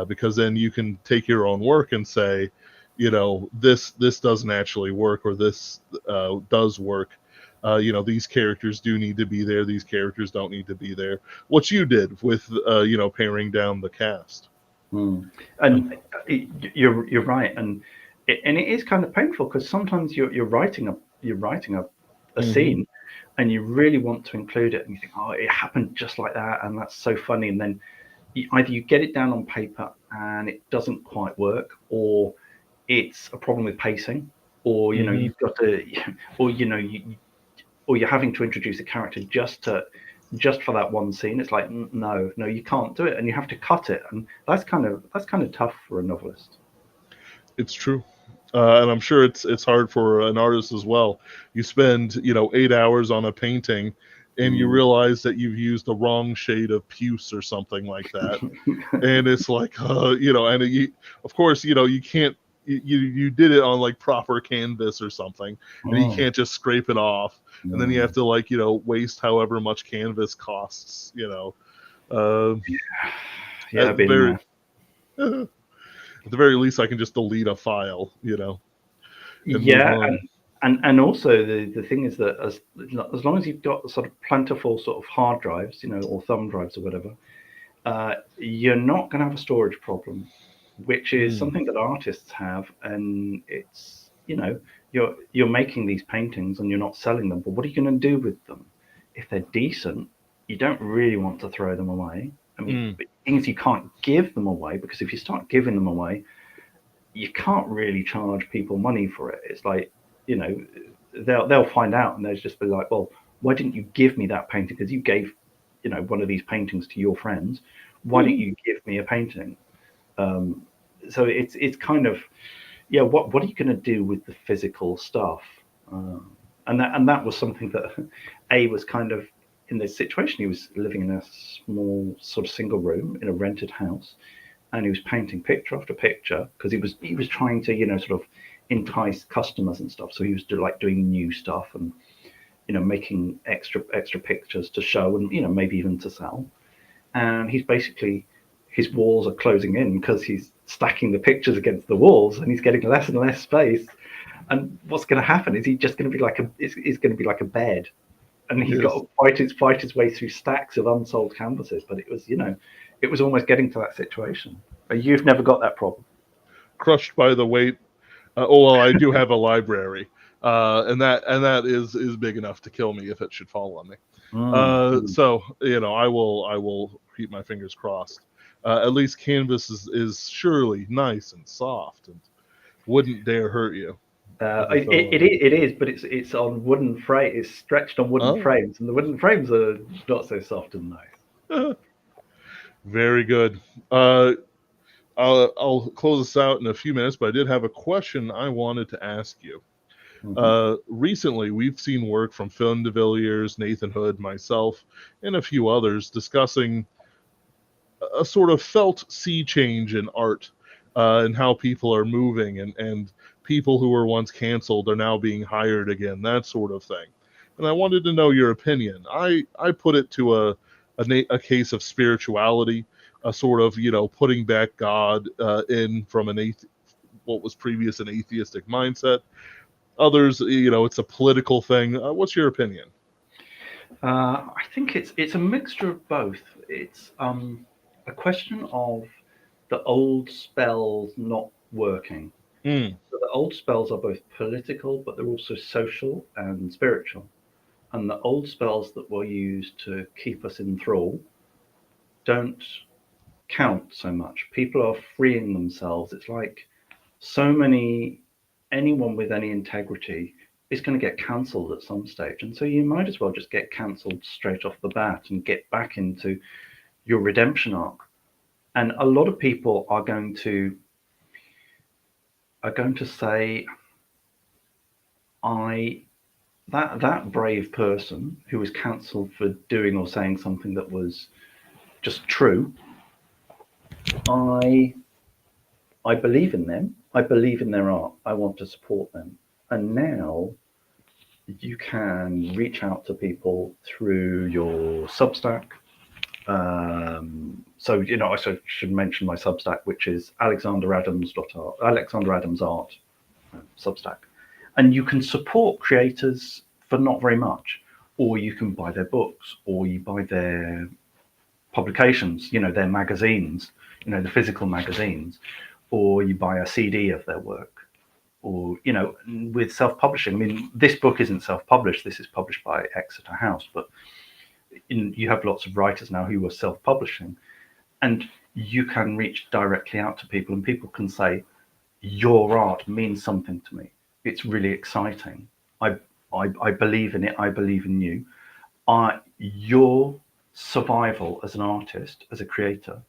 Speaker 1: because then you can take your own work and say, this doesn't actually work, or this does work. These characters do need to be there. These characters don't need to be there. What you did with, paring down the cast.
Speaker 2: mm. And you're right, and it is kind of painful because sometimes you're writing a
Speaker 1: Mm-hmm.
Speaker 2: scene, and you really want to include it, and you think, oh, it happened just like that, and that's so funny, and then either you get it down on paper and it doesn't quite work, or it's a problem with pacing, or
Speaker 1: Hmm.
Speaker 2: you've got to, or or you're having to introduce a character just for that one scene. It's like, no, you can't do it, and you have to cut it, and that's kind of tough for a novelist.
Speaker 1: It's true. And I'm sure it's hard for an artist as well. You spend 8 hours on a painting, and you
Speaker 2: Mm.
Speaker 1: realize that you've used the wrong shade of puce or something like that, and it's like and of course you can't you did it on like proper canvas or something, and you
Speaker 2: Oh,
Speaker 1: can't just scrape it off, and then you
Speaker 2: no.
Speaker 1: have to like waste however much canvas costs. Uh,
Speaker 2: Yeah,
Speaker 1: at
Speaker 2: I've
Speaker 1: the
Speaker 2: been
Speaker 1: very
Speaker 2: there.
Speaker 1: at the very least, I can just delete a file, and move
Speaker 2: Yeah,
Speaker 1: on.
Speaker 2: and also the thing is that as long as you've got sort of plentiful sort of hard drives, or thumb drives or whatever, you're not going to have a storage problem, which is
Speaker 1: Mm,
Speaker 2: something that artists have, and it's you're making these paintings and you're not selling them, but what are you going to do with them? If they're decent, you don't really want to throw them away. I mean,
Speaker 1: mm,
Speaker 2: but things you can't give them away, because if you start giving them away, you can't really charge people money for it. It's like, you know, they'll find out and they'll just be like, well, why didn't you give me that painting? Because you gave, one of these paintings to your friends. Why don't
Speaker 1: mhm,
Speaker 2: you give me a painting? Um, so it's kind of, yeah. What are you going to do with the physical stuff? And that was something that A was kind of in this situation. He was living in a small sort of single room in a rented house, and he was painting picture after picture because he was trying to sort of entice customers and stuff. So he was doing new stuff, and making extra pictures to show, and maybe even to sell. And he's basically, his walls are closing in because he's stacking the pictures against the walls, and he's getting less and less space. And what's going to happen is he's just going to be like it's going to be like a bed, and he's got
Speaker 1: yes.
Speaker 2: to fight his way through stacks of unsold canvases. But it was almost getting to that situation. You've never got that problem.
Speaker 1: Crushed by the weight. Oh well, I do have a library, and that is big enough to kill me if it should fall on me.
Speaker 2: Mm, mm.
Speaker 1: So I will keep my fingers crossed. At least canvas is surely nice and soft and wouldn't dare hurt you if it
Speaker 2: It,
Speaker 1: fell
Speaker 2: it,
Speaker 1: on
Speaker 2: it is, but it's on wooden frame. It's stretched on wooden
Speaker 1: you.
Speaker 2: frames, and the wooden frames are not so soft and nice.
Speaker 1: Oh, very good. Uh, I'll close this out in a few minutes, but I did have a question I wanted to ask you.
Speaker 2: Hmm.
Speaker 1: Recently, we've seen work from Phil de Villiers, Nathan Hood, myself, and a few others discussing a sort of felt sea change in art, and how people are moving, and people who were once canceled are now being hired again, that sort of thing. And I wanted to know your opinion. I put it to a case of spirituality, a sort of putting back God in from what was previous an atheistic mindset. Others, it's a political thing. What's your opinion?
Speaker 2: I think it's a mixture of both. It's a question of the old spells not working.
Speaker 1: Mm,
Speaker 2: So the old spells are both political, but they're also social and spiritual. And the old spells that were used to keep us in thrall don't count so much. People are freeing themselves. It's like so many, anyone with any integrity is going to get cancelled at some stage. And so you might as well just get cancelled straight off the bat and get back into your redemption arc. And a lot of people are going to say, I that brave person who was cancelled for doing or saying something that was just true, I I believe in them. I believe in their art. I want to support them. And now you can reach out to people through your Substack. So I also should mention my Substack, which is alexanderadams.art, Alexander Adams Art Substack, and you can support creators for not very much, or you can buy their books, or you buy their publications, their magazines, the physical magazines, or you buy a CD of their work. or with self-publishing. I mean, this book isn't self-published. This is published by Exeter House, but you have lots of writers now who are self-publishing, and you can reach directly out to people, and people can say, your art means something to me. It's really exciting. I believe in it. I believe in you. Your survival as an artist, as a creator,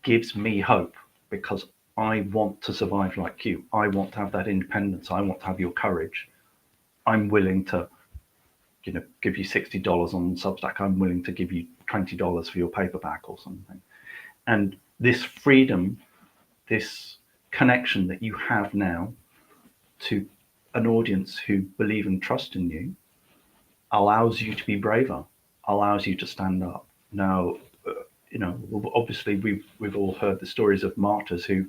Speaker 2: gives me hope, because I want to survive like you. I want to have that independence. I want to have your courage. I'm willing to, give you $60 on Substack. I'm willing to give you $20 for your paperback or something. And this freedom, this connection that you have now to an audience who believe and trust in you, allows you to be braver, allows you to stand up. Now, obviously we've all heard the stories of martyrs who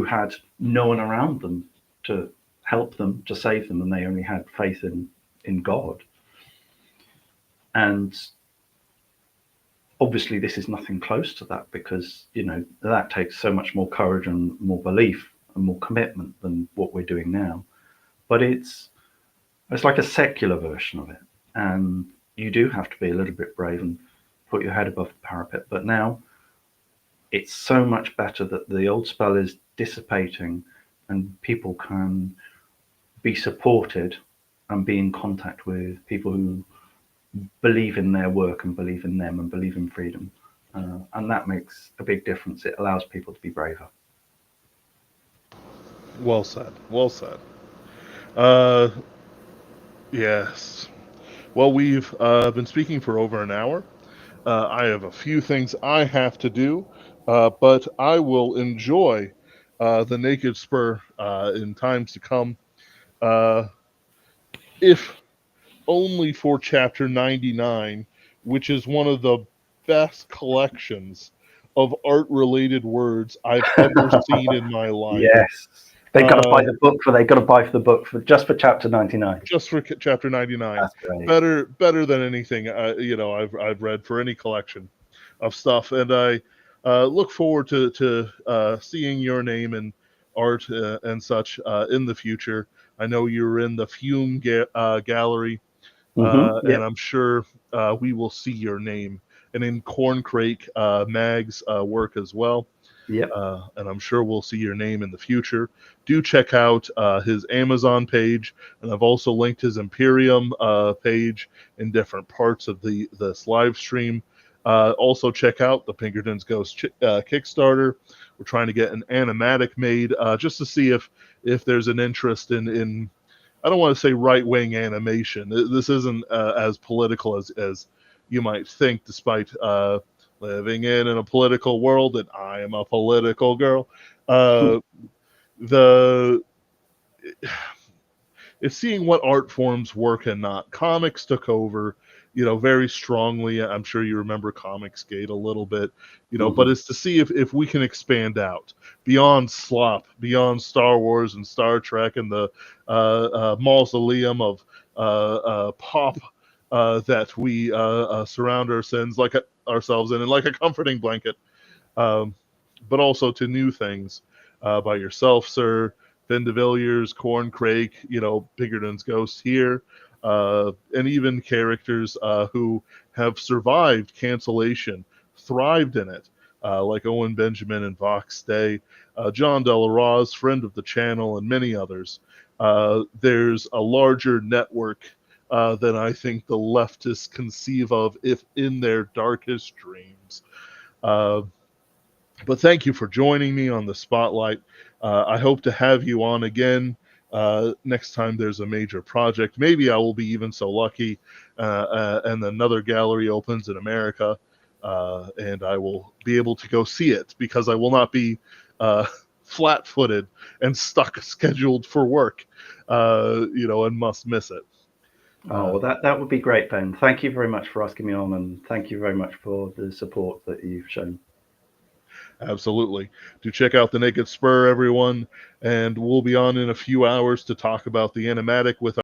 Speaker 2: had no one around them to help them, to save them, and they only had faith in God. And obviously this is nothing close to that, because that takes so much more courage and more belief and more commitment than what we're doing now. But it's like a secular version of it, and you do have to be a little bit brave and put your head above the parapet. But now it's so much better that the old spell is dissipating, and people can be supported and be in contact with people who believe in their work and believe in them and believe in freedom. And that makes a big difference. It allows people to be braver.
Speaker 1: Well said. Well said. Uh, yes. Well, we've been speaking for over an hour. I have a few things I have to do, but I will enjoy the Naked Spur in times to come, uh, if only for chapter 99, which is one of the best collections of art related words I've ever seen in my life.
Speaker 2: Yes. They got to buy
Speaker 1: Uh,
Speaker 2: the book they got to buy for the book just for chapter 99.
Speaker 1: just for chapter 99.
Speaker 2: That's great.
Speaker 1: Better than anything I've read for any collection of stuff, and I look forward to seeing your name in art and such in the future. I know you're in the Fume Gallery, and
Speaker 2: Yep.
Speaker 1: I'm sure we will see your name, and in Corncrake Mag's work as well.
Speaker 2: Yep.
Speaker 1: And I'm sure we'll see your name in the future. Do check out his Amazon page, and I've also linked his Imperium page in different parts of this live stream. Also, check out the Pinkerton's Ghost Kickstarter. We're trying to get an animatic made just to see if there's an interest in I don't want to say right wing animation. This isn't as political as you might think, despite living in a political world, and I am a political girl. The It's seeing what art forms work and not. Comics took over, very strongly. I'm sure you remember Comicsgate a little bit, but it's to see if we can expand out beyond slop, beyond Star Wars and Star Trek and the mausoleum of pop that we surround ourselves in, and like a comforting blanket, but also to new things by yourself, sir. Vin de Villiers, Corncrake, Pinkerton's Ghost here, and even characters who have survived cancellation, thrived in it, like Owen Benjamin and Vox Day, John Delaroz, friend of the channel, and many others. There's a larger network than I think the leftists conceive of, if in their darkest dreams. But thank you for joining me on the Spotlight. I hope to have you on again next time there's a major project. Maybe I will be even so lucky and another gallery opens in America, and I will be able to go see it, because I will not be flat-footed and stuck scheduled for work, and must miss it.
Speaker 2: Well, that would be great, Ben. Thank you very much for asking me on, and thank you very much for the support that you've shown.
Speaker 1: Absolutely. Do check out the Naked Spur, everyone, and we'll be on in a few hours to talk about the animatic with